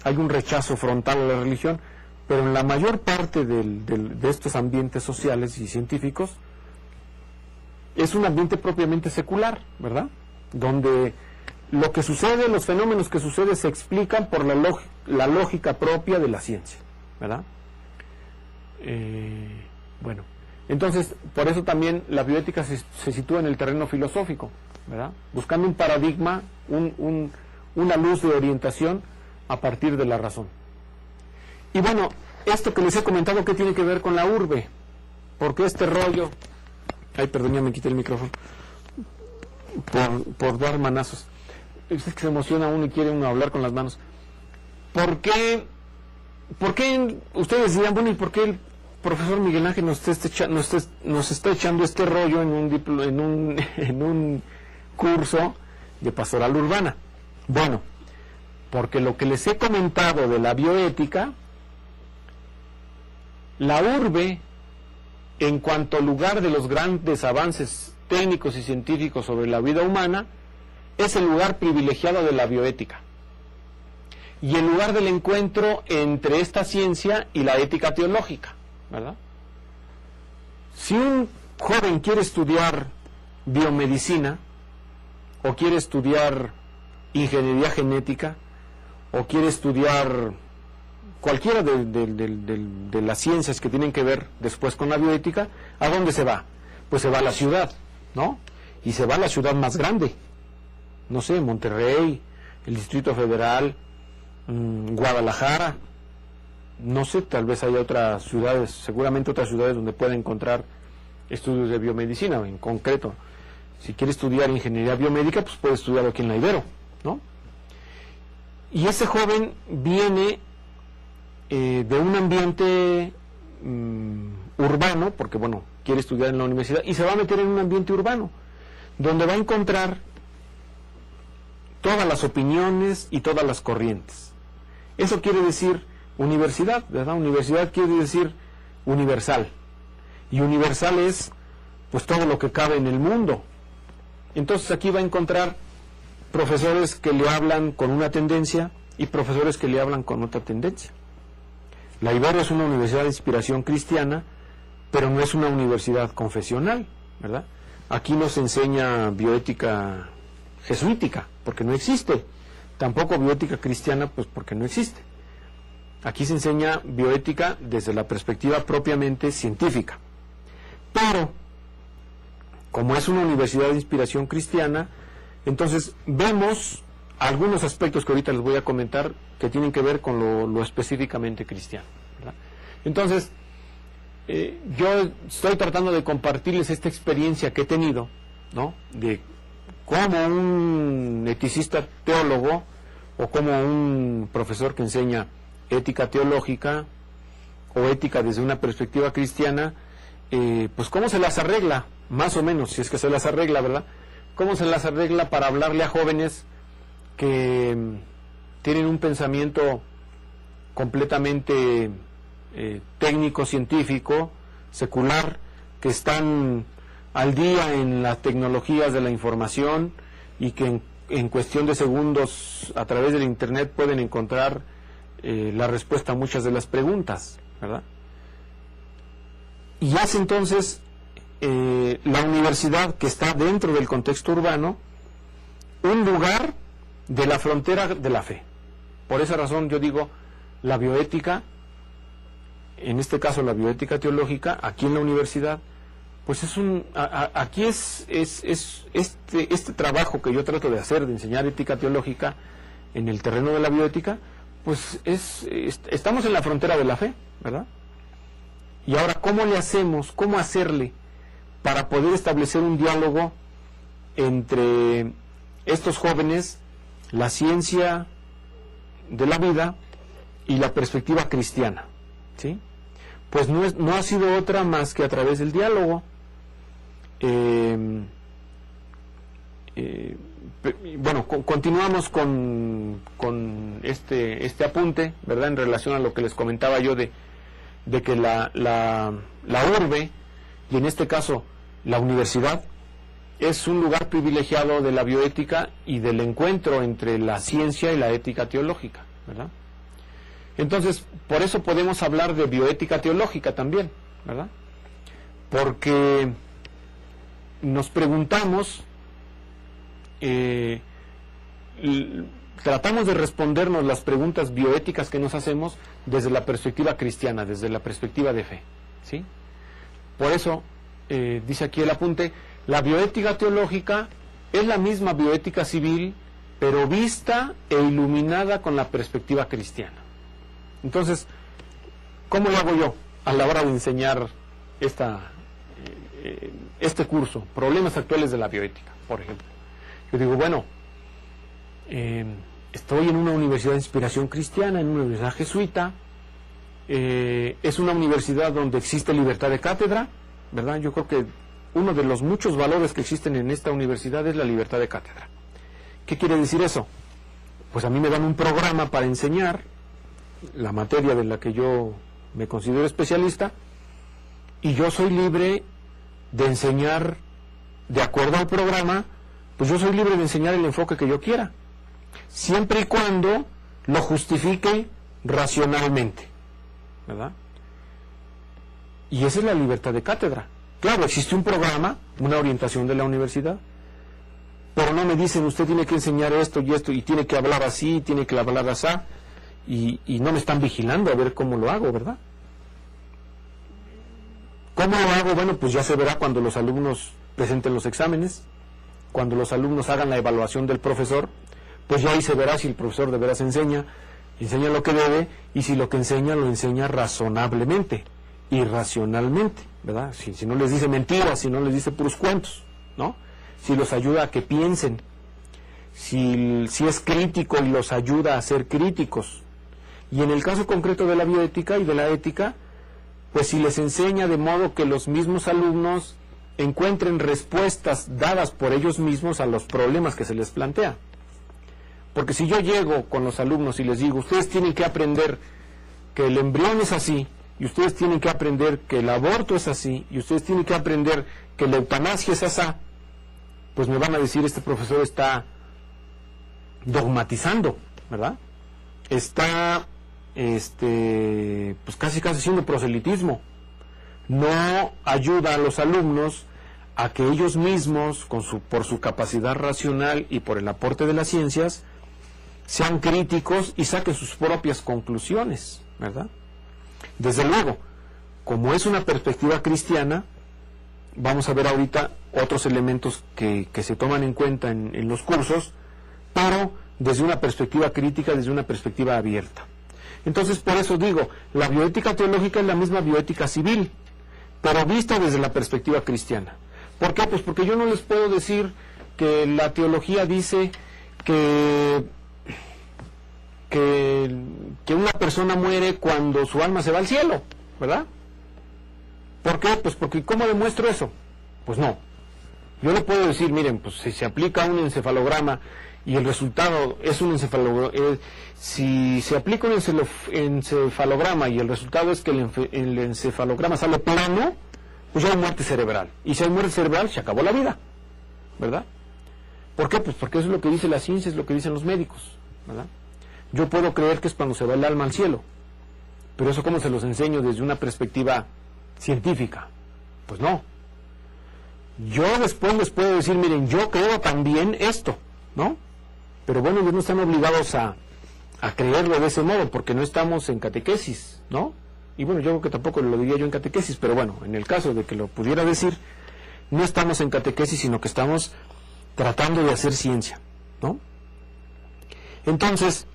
hay un rechazo frontal a la religión, pero en la mayor parte de estos ambientes sociales y científicos es un ambiente propiamente secular, ¿verdad? Donde lo que sucede, los fenómenos que suceden se explican por la lógica propia de la ciencia, ¿verdad? Bueno, entonces, por eso también la bioética se sitúa en el terreno filosófico, ¿verdad? Buscando un paradigma, una luz de orientación a partir de la razón. Y bueno, esto que les he comentado, ¿qué tiene que ver con la urbe? Porque este rollo... Ay, perdón, ya me quité el micrófono. Por dar manazos. Es que se emociona uno y quiere uno hablar con las manos. ¿Por qué ustedes dirán, bueno, y por qué el profesor Miguel Ángel nos está echando este rollo en un curso de pastoral urbana? Bueno, porque lo que les he comentado de la bioética, la urbe, en cuanto lugar de los grandes avances técnicos y científicos sobre la vida humana, es el lugar privilegiado de la bioética y el lugar del encuentro entre esta ciencia y la ética teológica, ¿verdad? Si un joven quiere estudiar biomedicina, o quiere estudiar ingeniería genética, o quiere estudiar cualquiera de las ciencias que tienen que ver después con la bioética, ¿a dónde se va? Pues se va a la ciudad, ¿no? Y se va a la ciudad más grande, no sé, Monterrey, el Distrito Federal, Guadalajara, no sé, tal vez haya otras ciudades, seguramente otras ciudades donde pueda encontrar estudios de biomedicina. En concreto, si quiere estudiar ingeniería biomédica, pues puede estudiarlo aquí en la Ibero, ¿no? Y ese joven viene de un ambiente urbano, porque bueno, quiere estudiar en la universidad, y se va a meter en un ambiente urbano, donde va a encontrar todas las opiniones y todas las corrientes. Eso quiere decir universidad, ¿verdad? Universidad quiere decir universal, y universal es pues todo lo que cabe en el mundo. Entonces aquí va a encontrar profesores que le hablan con una tendencia y profesores que le hablan con otra tendencia. La Ibero es una universidad de inspiración cristiana, pero no es una universidad confesional, ¿verdad? Aquí no se enseña bioética jesuítica, porque no existe. Tampoco bioética cristiana, pues porque no existe. Aquí se enseña bioética desde la perspectiva propiamente científica. Pero, como es una universidad de inspiración cristiana, entonces vemos algunos aspectos que ahorita les voy a comentar que tienen que ver con lo específicamente cristiano, ¿verdad? Entonces, yo estoy tratando de compartirles esta experiencia que he tenido, ¿no? De cómo un eticista teólogo o como un profesor que enseña ética teológica o ética desde una perspectiva cristiana pues cómo se las arregla, más o menos, si es que se las arregla, ¿verdad? Cómo se las arregla para hablarle a jóvenes que tienen un pensamiento completamente técnico, científico, secular, que están al día en las tecnologías de la información y que en cuestión de segundos a través del internet pueden encontrar la respuesta a muchas de las preguntas, ¿verdad? Y hace entonces la universidad, que está dentro del contexto urbano, un lugar de la frontera de la fe. Por esa razón yo digo, la bioética, en este caso la bioética teológica, aquí en la universidad, pues aquí este trabajo que yo trato de hacer, de enseñar ética teológica en el terreno de la bioética, pues estamos en la frontera de la fe, ¿verdad? Y ahora, ¿cómo le hacemos, cómo hacerle para poder establecer un diálogo entre estos jóvenes, la ciencia de la vida y la perspectiva cristiana? ¿Sí? Pues no ha sido otra más que a través del diálogo. Bueno, continuamos con este apunte, ¿verdad? En relación a lo que les comentaba yo de que la urbe, y en este caso la universidad, es un lugar privilegiado de la bioética y del encuentro entre la ciencia y la ética teológica, ¿verdad? Entonces, por eso podemos hablar de bioética teológica también, ¿verdad? Porque nos preguntamos, tratamos de respondernos las preguntas bioéticas que nos hacemos desde la perspectiva cristiana, desde la perspectiva de fe, ¿sí? Por eso, dice aquí el apunte, la bioética teológica es la misma bioética civil, pero vista e iluminada con la perspectiva cristiana. Entonces, ¿cómo lo hago yo a la hora de enseñar este curso? Problemas actuales de la bioética, por ejemplo. Yo digo, bueno, estoy en una universidad de inspiración cristiana, en una universidad jesuita, es una universidad donde existe libertad de cátedra, ¿verdad? Yo creo que uno de los muchos valores que existen en esta universidad es la libertad de cátedra. ¿Qué quiere decir eso? Pues a mí me dan un programa para enseñar la materia de la que yo me considero especialista, y yo soy libre de enseñar de acuerdo al programa, pues yo soy libre de enseñar el enfoque que yo quiera, siempre y cuando lo justifique racionalmente, ¿verdad? Y esa es la libertad de cátedra. Claro, existe un programa, una orientación de la universidad, pero no me dicen, usted tiene que enseñar esto, y tiene que hablar así, tiene que hablar así, y no me están vigilando a ver cómo lo hago, ¿verdad? ¿Cómo lo hago? Bueno, pues ya se verá cuando los alumnos presenten los exámenes, cuando los alumnos hagan la evaluación del profesor, pues ya ahí se verá si el profesor de veras enseña lo que debe, y si lo que enseña lo enseña razonablemente y racionalmente, ¿verdad? Si no les dice mentiras, si no les dice puros cuentos, ¿no? Si los ayuda a que piensen, si es crítico y los ayuda a ser críticos. Y en el caso concreto de la bioética y de la ética, pues si les enseña de modo que los mismos alumnos encuentren respuestas dadas por ellos mismos a los problemas que se les plantea. Porque si yo llego con los alumnos y les digo, ustedes tienen que aprender que el embrión es así, y ustedes tienen que aprender que el aborto es así, y ustedes tienen que aprender que la eutanasia es así, pues me van a decir, este profesor está dogmatizando, ¿verdad? Está pues casi haciendo proselitismo. No ayuda a los alumnos a que ellos mismos, por su capacidad racional y por el aporte de las ciencias, sean críticos y saquen sus propias conclusiones, ¿verdad? Desde luego, como es una perspectiva cristiana, vamos a ver ahorita otros elementos que se toman en cuenta en los cursos, pero desde una perspectiva crítica, desde una perspectiva abierta. Entonces, por eso digo, la bioética teológica es la misma bioética civil, pero vista desde la perspectiva cristiana. ¿Por qué? Pues porque yo no les puedo decir que la teología dice que una persona muere cuando su alma se va al cielo, ¿verdad? ¿Por qué? Pues porque ¿cómo demuestro eso? Pues no. Yo le puedo decir, miren, pues si se aplica un encefalograma y el resultado es un encefalograma, si se aplica un encefalograma y el resultado es que el encefalograma sale plano, pues ya hay muerte cerebral. Y si hay muerte cerebral, se acabó la vida, ¿verdad? ¿Por qué? Pues porque eso es lo que dice la ciencia, es lo que dicen los médicos, ¿verdad? Yo puedo creer que es cuando se va el alma al cielo, pero eso ¿cómo se los enseño desde una perspectiva científica? Pues no. Yo después les puedo decir, miren, yo creo también esto, ¿no? Pero bueno, ellos no están obligados a creerlo de ese modo, porque no estamos en catequesis, ¿no? Y bueno, yo creo que tampoco lo diría yo en catequesis, pero bueno, en el caso de que lo pudiera decir, no estamos en catequesis, sino que estamos tratando de hacer ciencia, ¿no? Entonces,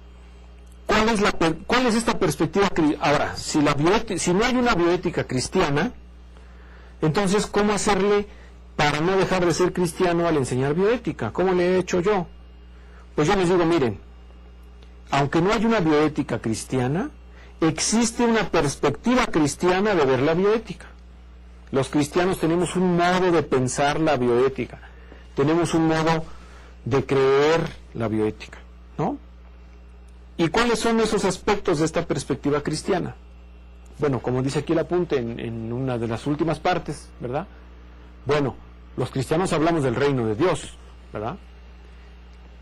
¿cuál es esta perspectiva? Ahora, si no hay una bioética cristiana, entonces, ¿cómo hacerle para no dejar de ser cristiano al enseñar bioética? ¿Cómo le he hecho yo? Pues yo les digo, miren, aunque no hay una bioética cristiana, existe una perspectiva cristiana de ver la bioética. Los cristianos tenemos un modo de pensar la bioética, tenemos un modo de creer la bioética, ¿no? ¿Y cuáles son esos aspectos de esta perspectiva cristiana? Bueno, como dice aquí el apunte en una de las últimas partes, ¿verdad? Bueno, los cristianos hablamos del reino de Dios, ¿verdad?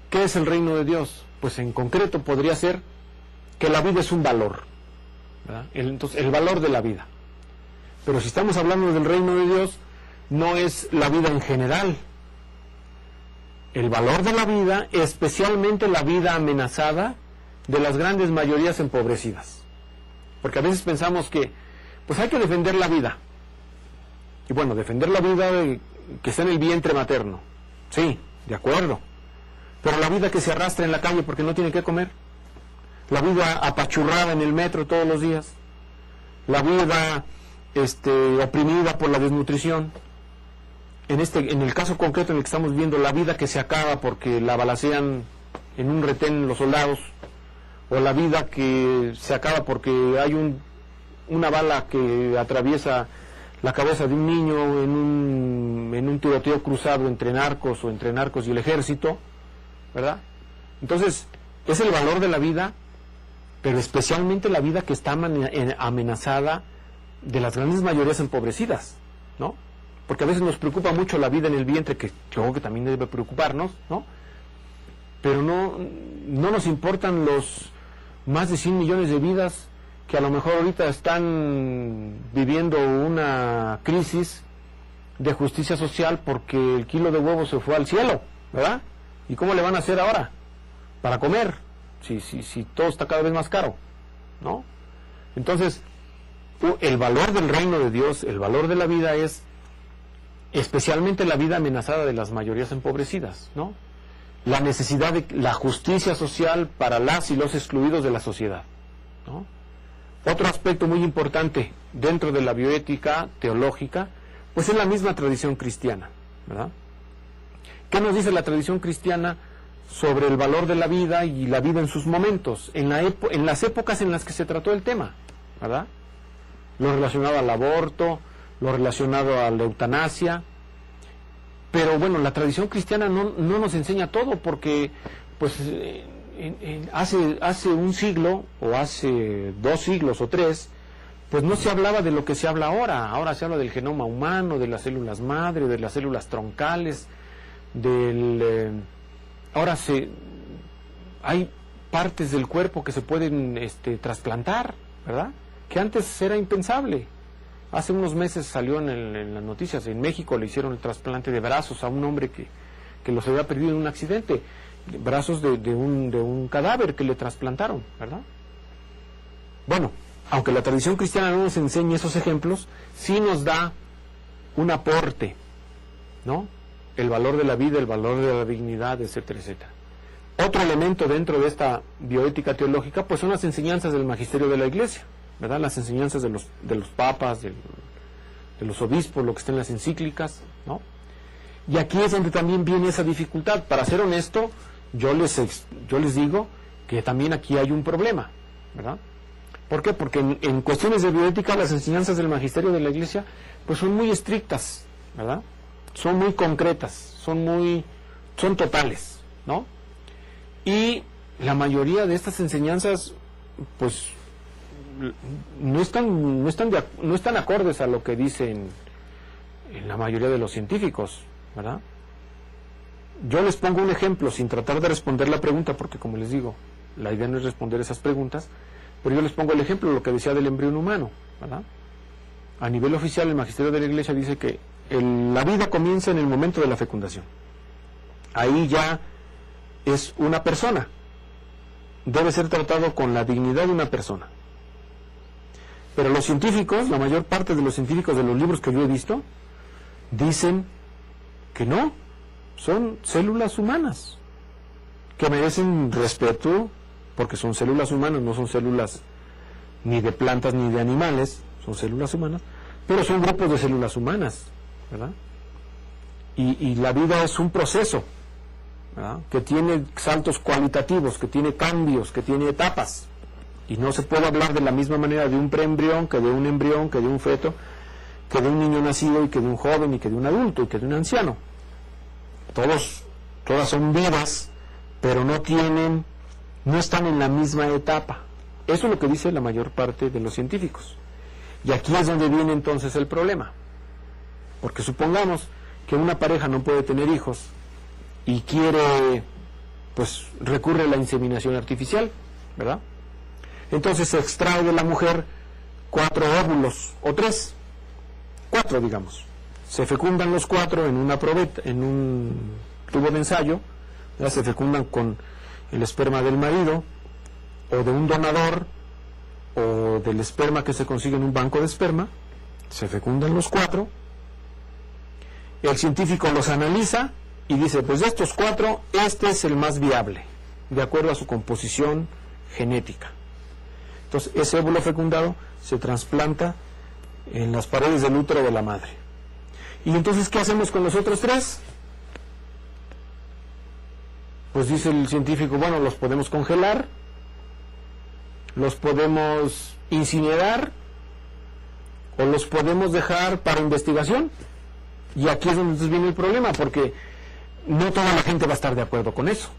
¿Qué es el reino de Dios? Pues en concreto podría ser que la vida es un valor, ¿verdad? Entonces, el valor de la vida. Pero si estamos hablando del reino de Dios, no es la vida en general. El valor de la vida, especialmente la vida amenazada de las grandes mayorías empobrecidas. Porque a veces pensamos que, pues hay que defender la vida. Y bueno, defender la vida que está en el vientre materno. Sí, de acuerdo. Pero la vida que se arrastra en la calle porque no tiene que comer. La vida apachurrada en el metro todos los días. La vida oprimida por la desnutrición. En el caso concreto en el que estamos viendo, la vida que se acaba porque la balacean en un retén los soldados, o la vida que se acaba porque hay una bala que atraviesa la cabeza de un niño en un tiroteo cruzado entre narcos y el ejército, ¿verdad? Entonces, es el valor de la vida, pero especialmente la vida que está amenazada de las grandes mayorías empobrecidas, ¿no? Porque a veces nos preocupa mucho la vida en el vientre, que yo creo que también debe preocuparnos, ¿no? Pero no nos importan los más de 100 millones de vidas que a lo mejor ahorita están viviendo una crisis de justicia social porque el kilo de huevos se fue al cielo, ¿verdad? ¿Y cómo le van a hacer ahora para comer si todo está cada vez más caro, ¿no? Entonces, el valor del reino de Dios, el valor de la vida es especialmente la vida amenazada de las mayorías empobrecidas, ¿no? La necesidad de la justicia social para las y los excluidos de la sociedad, ¿no? Otro aspecto muy importante dentro de la bioética teológica, pues es la misma tradición cristiana, ¿verdad? ¿Qué nos dice la tradición cristiana sobre el valor de la vida y la vida en sus momentos, en las épocas en las que se trató el tema, ¿verdad? Lo relacionado al aborto, lo relacionado a la eutanasia. Pero bueno, la tradición cristiana no nos enseña todo, porque pues hace un siglo, o hace 2 siglos o 3, pues no se hablaba de lo que se habla ahora. Ahora se habla del genoma humano, de las células madre, de las células troncales, ahora hay partes del cuerpo que se pueden trasplantar, ¿verdad? Que antes era impensable. Hace unos meses salió en las noticias, en México le hicieron el trasplante de brazos a un hombre que los había perdido en un accidente, brazos de un cadáver que le trasplantaron, ¿verdad? Bueno, aunque la tradición cristiana no nos enseña esos ejemplos, sí nos da un aporte, ¿no? El valor de la vida, el valor de la dignidad, etcétera, etcétera. Otro elemento dentro de esta bioética teológica, pues son las enseñanzas del magisterio de la Iglesia, ¿verdad? Las enseñanzas de los papas, de los obispos, lo que está en las encíclicas, ¿no? Y aquí es donde también viene esa dificultad. Para ser honesto, yo les digo que también aquí hay un problema, ¿verdad? ¿Por qué? Porque en cuestiones de bioética las enseñanzas del magisterio de la Iglesia pues son muy estrictas, ¿verdad? Son muy concretas, son totales, ¿no? Y la mayoría de estas enseñanzas pues no están acordes a lo que dicen en la mayoría de los científicos, ¿verdad? Yo les pongo un ejemplo sin tratar de responder la pregunta, porque como les digo, la idea no es responder esas preguntas, pero yo les pongo el ejemplo, lo que decía del embrión humano, ¿verdad? A nivel oficial, el magisterio de la Iglesia dice que la vida comienza en el momento de la fecundación. Ahí ya es una persona, debe ser tratado con la dignidad de una persona. Pero los científicos, la mayor parte de los científicos de los libros que yo he visto, dicen que no, son células humanas, que merecen respeto, porque son células humanas, no son células ni de plantas ni de animales, son células humanas, pero son grupos de células humanas, ¿verdad? Y la vida es un proceso, ¿verdad?, que tiene saltos cualitativos, que tiene cambios, que tiene etapas, y no se puede hablar de la misma manera de un preembrión, que de un embrión, que de un feto, que de un niño nacido, y que de un joven, y que de un adulto, y que de un anciano. Todas son vidas, pero no están en la misma etapa. Eso es lo que dice la mayor parte de los científicos. Y aquí es donde viene entonces el problema. Porque supongamos que una pareja no puede tener hijos y recurre a la inseminación artificial, ¿verdad? Entonces se extrae de la mujer 4 óvulos, o 3, 4 digamos. Se fecundan los 4 en un tubo de ensayo, ¿verdad? Se fecundan con el esperma del marido, o de un donador, o del esperma que se consigue en un banco de esperma. Se fecundan los 4, el científico los analiza y dice, pues de estos 4, este es el más viable, de acuerdo a su composición genética. Entonces ese óvulo fecundado se trasplanta en las paredes del útero de la madre. ¿Y entonces qué hacemos con los otros 3? Pues dice el científico, bueno, los podemos congelar, los podemos incinerar, o los podemos dejar para investigación. Y aquí es donde entonces viene el problema, porque no toda la gente va a estar de acuerdo con eso,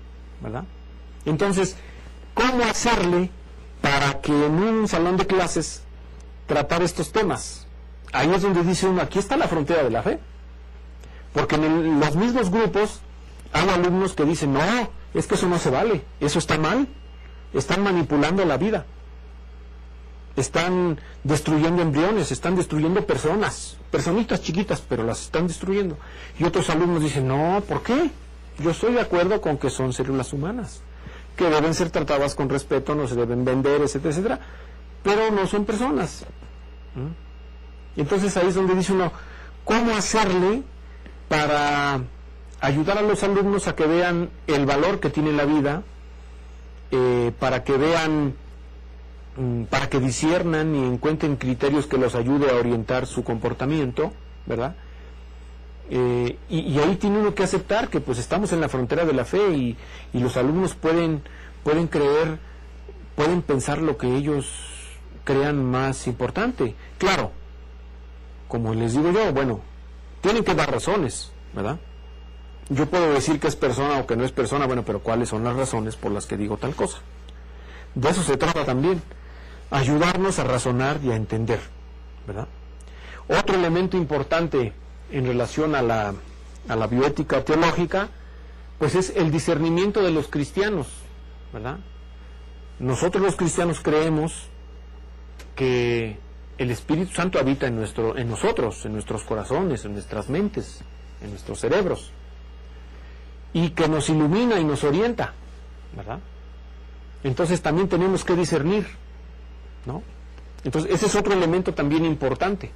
¿verdad? Entonces, ¿cómo hacerle para que en un salón de clases tratar estos temas? Ahí es donde dice uno, aquí está la frontera de la fe. Porque en los mismos grupos hay alumnos que dicen, no, es que eso no se vale, eso está mal, están manipulando la vida, están destruyendo embriones, están destruyendo personitas chiquitas, pero las están destruyendo. Y otros alumnos dicen, no, ¿por qué? Yo estoy de acuerdo con que son células humanas, que deben ser tratadas con respeto, no se deben vender, etcétera, etcétera, pero no son personas. Entonces ahí es donde dice uno, ¿cómo hacerle para ayudar a los alumnos a que vean el valor que tiene la vida, para que vean, para que disciernan y encuentren criterios que los ayude a orientar su comportamiento, ¿verdad? Y ahí tiene uno que aceptar que pues estamos en la frontera de la fe y los alumnos pueden creer, pueden pensar lo que ellos crean más importante. Claro, como les digo yo, bueno, tienen que dar razones, ¿verdad? Yo puedo decir que es persona o que no es persona, bueno, pero ¿cuáles son las razones por las que digo tal cosa? De eso se trata también, ayudarnos a razonar y a entender, ¿verdad? Otro elemento importante en relación a la bioética teológica, pues es el discernimiento de los cristianos, ¿verdad? Nosotros los cristianos creemos que el Espíritu Santo habita en nosotros, en nuestros corazones, en nuestras mentes, en nuestros cerebros, y que nos ilumina y nos orienta, ¿verdad? Entonces también tenemos que discernir, ¿no? Entonces ese es otro elemento también importante.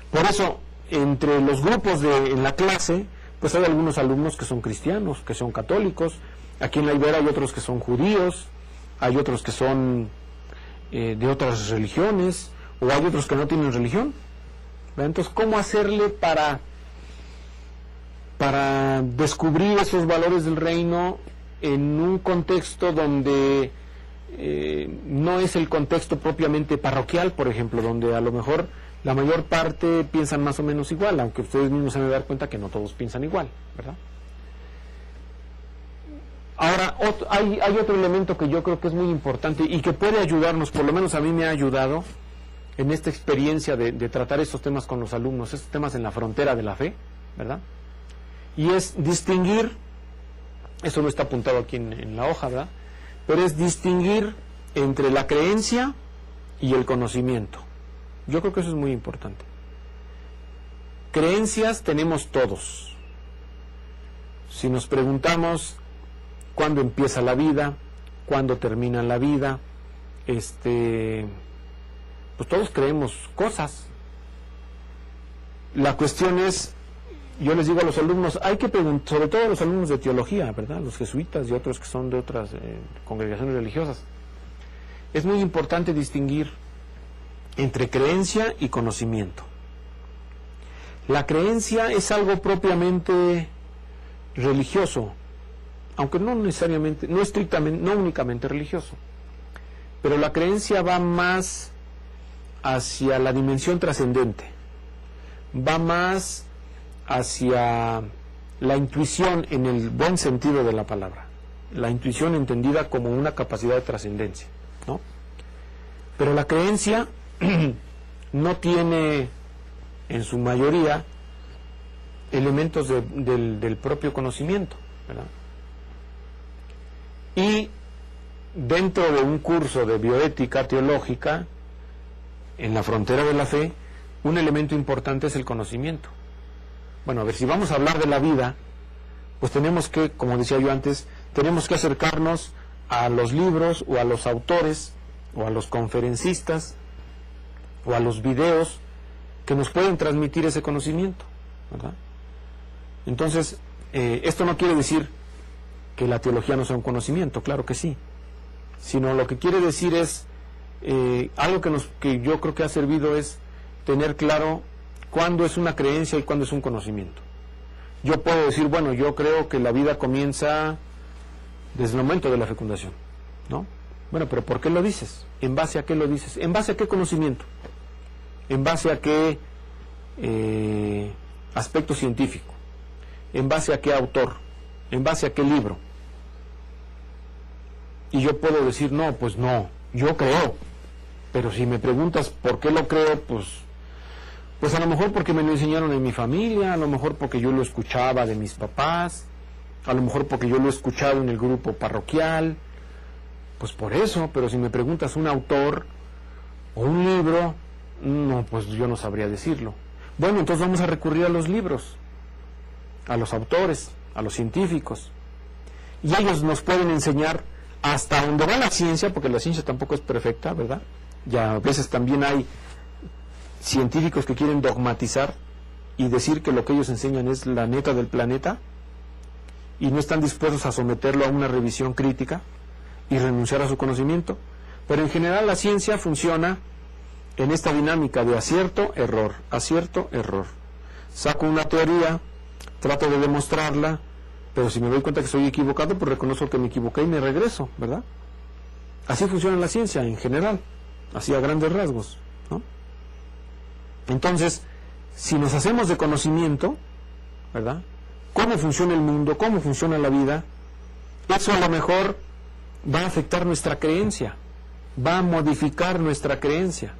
Por eso, entre los grupos en la clase, pues hay algunos alumnos que son cristianos, que son católicos. Aquí en la Ibera hay otros que son judíos, hay otros que son de otras religiones, o hay otros que no tienen religión, ¿verdad? Entonces, ¿cómo hacerle para descubrir esos valores del reino en un contexto donde no es el contexto propiamente parroquial, por ejemplo, donde a lo mejor la mayor parte piensan más o menos igual, aunque ustedes mismos se han de dar cuenta que no todos piensan igual, ¿verdad? Ahora, hay otro elemento que yo creo que es muy importante y que puede ayudarnos, por lo menos a mí me ha ayudado en esta experiencia de tratar estos temas con los alumnos, estos temas en la frontera de la fe, ¿verdad? Y es distinguir, eso no está apuntado aquí en la hoja, ¿verdad? Pero es distinguir entre la creencia y el conocimiento. Yo creo que eso es muy importante. Creencias tenemos todos. Si nos preguntamos cuándo empieza la vida, cuándo termina la vida, pues todos creemos cosas. La cuestión es, yo les digo a los alumnos, hay que preguntar, sobre todo a los alumnos de teología, ¿verdad? Los jesuitas y otros que son de otras congregaciones religiosas. Es muy importante distinguir entre creencia y conocimiento. La creencia es algo propiamente religioso, aunque no necesariamente, no estrictamente, no únicamente religioso, pero la creencia va más hacia la dimensión trascendente, va más hacia la intuición en el buen sentido de la palabra, la intuición entendida como una capacidad de trascendencia, ¿no? Pero la creencia no tiene en su mayoría elementos del propio conocimiento, ¿verdad? Y dentro de un curso de bioética teológica, en la frontera de la fe, un elemento importante es el conocimiento. Bueno, a ver, si vamos a hablar de la vida, pues tenemos que, como decía yo antes, tenemos que acercarnos a los libros o a los autores o a los conferencistas o a los videos que nos pueden transmitir ese conocimiento, ¿verdad? Entonces, esto no quiere decir que la teología no sea un conocimiento, claro que sí, sino lo que quiere decir es algo que yo creo que ha servido es tener claro cuándo es una creencia y cuándo es un conocimiento. Yo puedo decir, bueno, yo creo que la vida comienza desde el momento de la fecundación, ¿no? Bueno, pero ¿por qué lo dices? ¿En base a qué lo dices? ¿En base a qué conocimiento? ¿En base a qué aspecto científico? ¿En base a qué autor? ¿En base a qué libro? Y yo puedo decir, no, pues no, yo creo. Pero si me preguntas por qué lo creo, pues a lo mejor porque me lo enseñaron en mi familia, a lo mejor porque yo lo escuchaba de mis papás, a lo mejor porque yo lo he escuchado en el grupo parroquial, pues por eso. Pero si me preguntas un autor o un libro, no, pues yo no sabría decirlo. Bueno, entonces vamos a recurrir a los libros, a los autores, a los científicos, y ellos nos pueden enseñar hasta dónde va la ciencia, porque la ciencia tampoco es perfecta, ¿verdad? Ya a veces también hay científicos que quieren dogmatizar y decir que lo que ellos enseñan es la neta del planeta y no están dispuestos a someterlo a una revisión crítica y renunciar a su conocimiento. Pero en general la ciencia funciona en esta dinámica de acierto, error, acierto, error. Saco una teoría, trato de demostrarla, pero si me doy cuenta que estoy equivocado, pues reconozco que me equivoqué y me regreso, ¿verdad? Así funciona la ciencia en general, así a grandes rasgos, ¿no? Entonces, si nos hacemos de conocimiento, ¿verdad?, cómo funciona el mundo, cómo funciona la vida, eso a lo mejor va a afectar nuestra creencia, va a modificar nuestra creencia.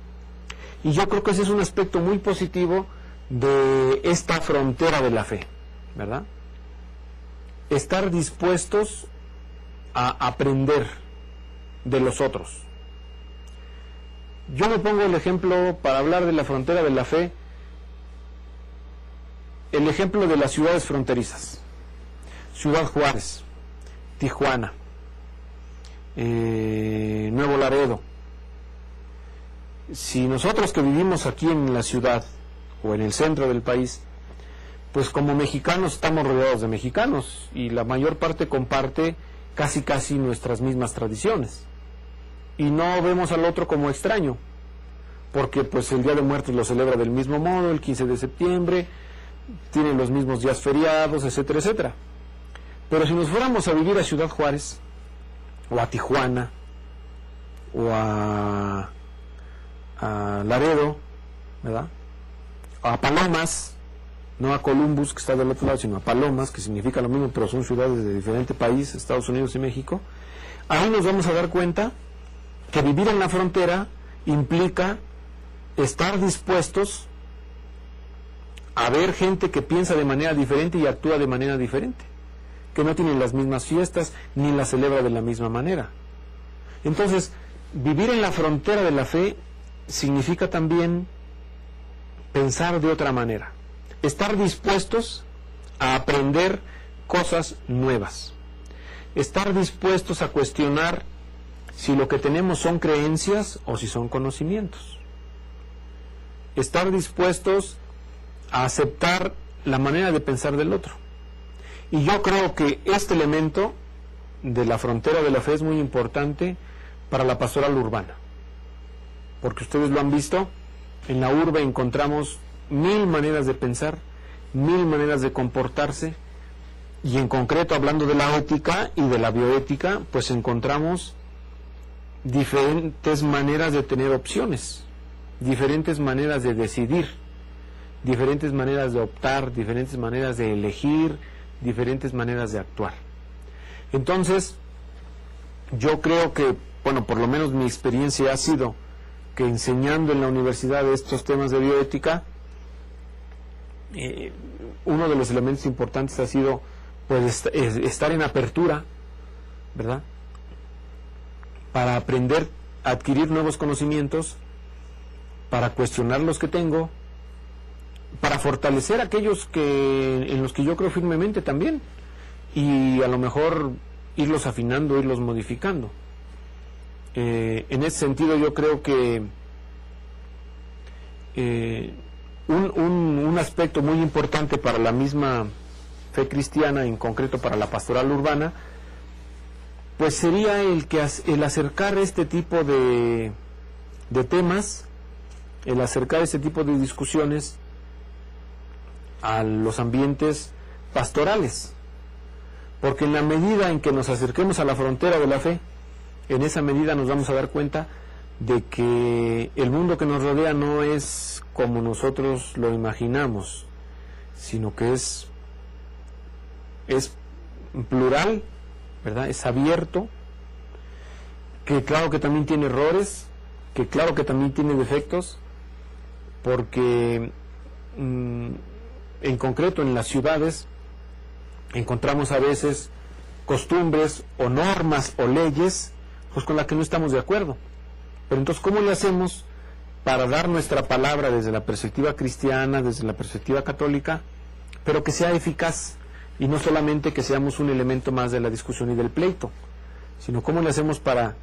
Y yo creo que ese es un aspecto muy positivo de esta frontera de la fe, ¿verdad? Estar dispuestos a aprender de los otros. Yo me pongo el ejemplo, para hablar de la frontera de la fe, el ejemplo de las ciudades fronterizas. Ciudad Juárez, Tijuana, Nuevo Laredo. Si nosotros que vivimos aquí en la ciudad o en el centro del país, pues como mexicanos estamos rodeados de mexicanos y la mayor parte comparte casi nuestras mismas tradiciones y no vemos al otro como extraño, porque pues el Día de Muertos lo celebra del mismo modo, el 15 de septiembre, tienen los mismos días feriados, etcétera, etcétera. Pero si nos fuéramos a vivir a Ciudad Juárez o a Tijuana o a Laredo, ¿verdad? O a Palomas, no a Columbus, que está del otro lado, sino a Palomas, que significa lo mismo, pero son ciudades de diferente país, Estados Unidos y México, ahí nos vamos a dar cuenta que vivir en la frontera implica estar dispuestos a ver gente que piensa de manera diferente y actúa de manera diferente, que no tienen las mismas fiestas ni las celebra de la misma manera. Entonces, vivir en la frontera de la fe significa también pensar de otra manera, estar dispuestos a aprender cosas nuevas, estar dispuestos a cuestionar si lo que tenemos son creencias o si son conocimientos, estar dispuestos a aceptar la manera de pensar del otro. Y yo creo que este elemento de la frontera de la fe es muy importante para la pastoral urbana, porque ustedes lo han visto, en la urbe encontramos 1000 maneras de pensar, 1000 maneras de comportarse, y en concreto, hablando de la ética y de la bioética, pues encontramos diferentes maneras de tener opciones, diferentes maneras de decidir, diferentes maneras de optar, diferentes maneras de elegir, diferentes maneras de actuar. Entonces, yo creo que, bueno, por lo menos mi experiencia ha sido que enseñando en la universidad estos temas de bioética, uno de los elementos importantes ha sido pues estar en apertura, ¿verdad?, para aprender a adquirir nuevos conocimientos, para cuestionar los que tengo, para fortalecer aquellos en los que yo creo firmemente también, y a lo mejor irlos afinando, irlos modificando. En ese sentido yo creo que un aspecto muy importante para la misma fe cristiana, en concreto para la pastoral urbana, pues sería el acercar este tipo de temas, el acercar este tipo de discusiones a los ambientes pastorales, porque en la medida en que nos acerquemos a la frontera de la fe, en esa medida nos vamos a dar cuenta de que el mundo que nos rodea no es como nosotros lo imaginamos, sino que es plural, ¿verdad? Es abierto, que claro que también tiene errores, que claro que también tiene defectos, porque en concreto en las ciudades encontramos a veces costumbres o normas o leyes pues con las que no estamos de acuerdo. Pero entonces, ¿cómo le hacemos para dar nuestra palabra desde la perspectiva cristiana, desde la perspectiva católica, pero que sea eficaz y no solamente que seamos un elemento más de la discusión y del pleito, sino cómo le hacemos para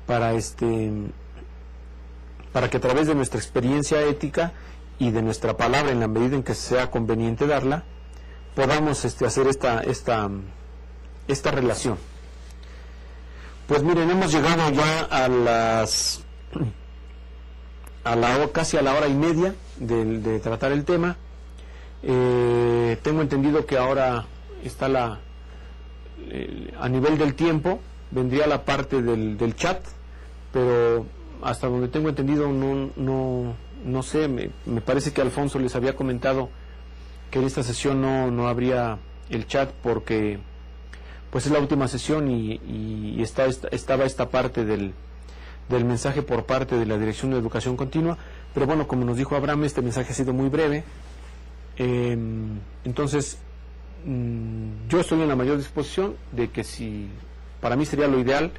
que a través de nuestra experiencia ética y de nuestra palabra, en la medida en que sea conveniente darla, podamos hacer esta relación. Pues miren, hemos llegado ya casi a la hora y media de tratar el tema. Tengo entendido que ahora está a nivel del tiempo, vendría la parte del chat, pero hasta donde tengo entendido no sé, me parece que Alfonso les había comentado que en esta sesión no habría el chat porque pues es la última sesión y estaba esta parte del mensaje por parte de la Dirección de Educación Continua, pero bueno, como nos dijo Abraham, este mensaje ha sido muy breve. Entonces yo estoy en la mayor disposición de que, si para mí sería lo ideal,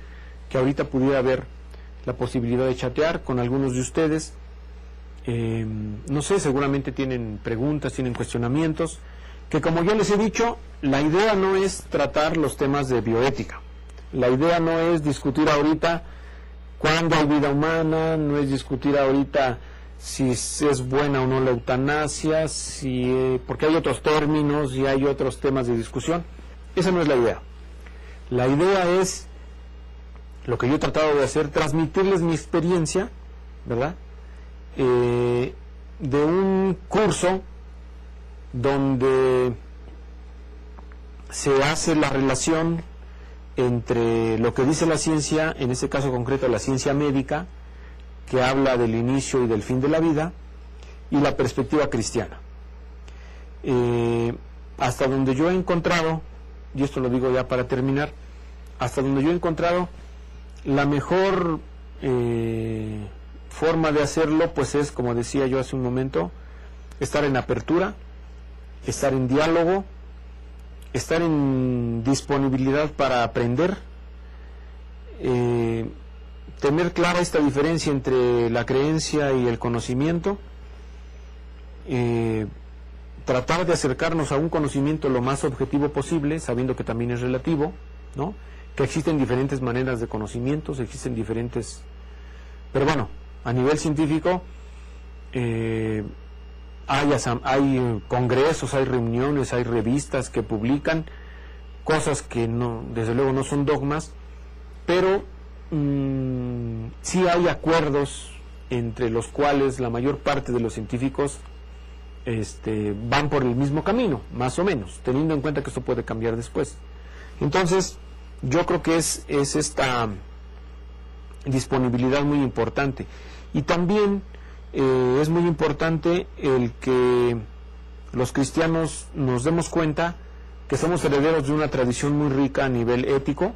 que ahorita pudiera haber la posibilidad de chatear con algunos de ustedes. No sé, seguramente tienen preguntas, tienen cuestionamientos, que como yo les he dicho, la idea no es tratar los temas de bioética, la idea no es discutir ahorita cuándo hay vida humana, no es discutir ahorita si es buena o no la eutanasia, porque hay otros términos y hay otros temas de discusión. Esa no es la idea. La idea es, lo que yo he tratado de hacer, transmitirles mi experiencia, ¿verdad?, de un curso donde se hace la relación entre lo que dice la ciencia, en este caso concreto la ciencia médica, que habla del inicio y del fin de la vida, y la perspectiva cristiana. Hasta donde yo he encontrado, y esto lo digo ya para terminar, hasta donde yo he encontrado, la mejor forma de hacerlo, pues es, como decía yo hace un momento, estar en apertura, estar en diálogo, estar en disponibilidad para aprender, tener clara esta diferencia entre la creencia y el conocimiento, tratar de acercarnos a un conocimiento lo más objetivo posible, sabiendo que también es relativo, ¿no? Que existen diferentes maneras de conocimientos, existen diferentes... Pero bueno, a nivel científico hay congresos, hay reuniones, hay revistas que publican cosas que no, desde luego no son dogmas, pero sí hay acuerdos entre los cuales la mayor parte de los científicos van por el mismo camino, más o menos, teniendo en cuenta que esto puede cambiar después. Entonces, yo creo que es esta disponibilidad muy importante. Y también es muy importante el que los cristianos nos demos cuenta que somos herederos de una tradición muy rica a nivel ético,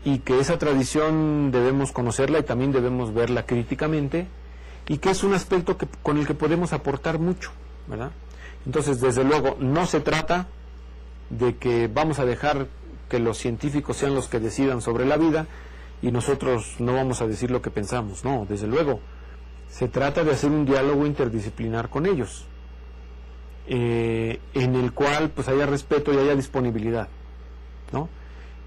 y que esa tradición debemos conocerla y también debemos verla críticamente, y que es un aspecto con el que podemos aportar mucho, ¿verdad? Entonces, desde luego, no se trata de que vamos a dejar que los científicos sean los que decidan sobre la vida y nosotros no vamos a decir lo que pensamos. No, desde luego, se trata de hacer un diálogo interdisciplinar con ellos, en el cual pues haya respeto y haya disponibilidad, ¿no?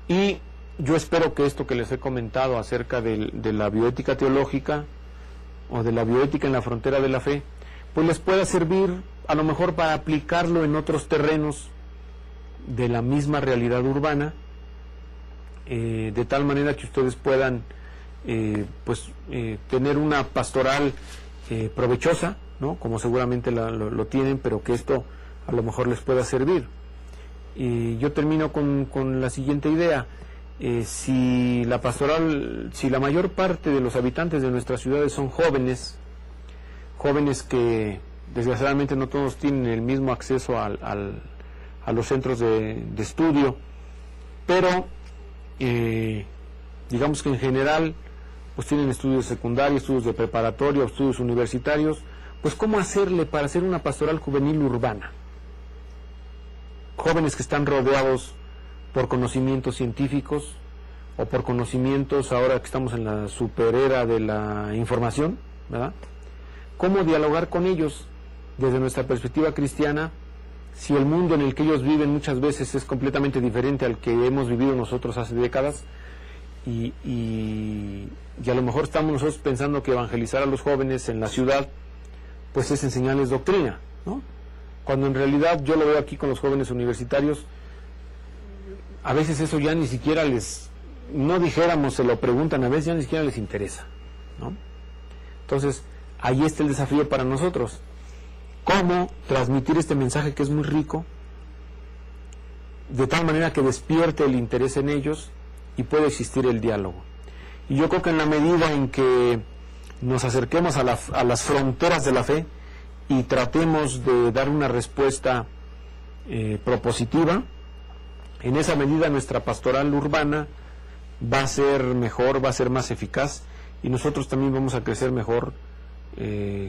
Y yo espero que esto que les he comentado acerca de la bioética teológica o de la bioética en la frontera de la fe, pues les pueda servir a lo mejor para aplicarlo en otros terrenos de la misma realidad urbana, de tal manera que ustedes puedan tener una pastoral provechosa, ¿no? Como seguramente lo tienen, pero que esto a lo mejor les pueda servir. Y yo termino con la siguiente idea. Si la mayor parte de los habitantes de nuestras ciudades son jóvenes que desgraciadamente no todos tienen el mismo acceso a los centros de estudio, pero digamos que en general pues tienen estudios secundarios, estudios de preparatoria, estudios universitarios, pues ¿cómo hacerle para hacer una pastoral juvenil urbana? Jóvenes que están rodeados por conocimientos científicos o por conocimientos, ahora que estamos en la superera de la información, ¿verdad? ¿Cómo dialogar con ellos desde nuestra perspectiva cristiana, si el mundo en el que ellos viven muchas veces es completamente diferente al que hemos vivido nosotros hace décadas? Y a lo mejor estamos nosotros pensando que evangelizar a los jóvenes en la ciudad pues es enseñarles doctrina, ¿no? Cuando en realidad yo lo veo aquí con los jóvenes universitarios, a veces eso ya ni siquiera no dijéramos, se lo preguntan, a veces ya ni siquiera les interesa, ¿no? Entonces, ahí está el desafío para nosotros. ¿Cómo transmitir este mensaje que es muy rico, de tal manera que despierte el interés en ellos y pueda existir el diálogo? Y yo creo que en la medida en que nos acerquemos a las fronteras de la fe y tratemos de dar una respuesta propositiva, en esa medida nuestra pastoral urbana va a ser mejor, va a ser más eficaz, y nosotros también vamos a crecer mejor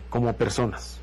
como personas.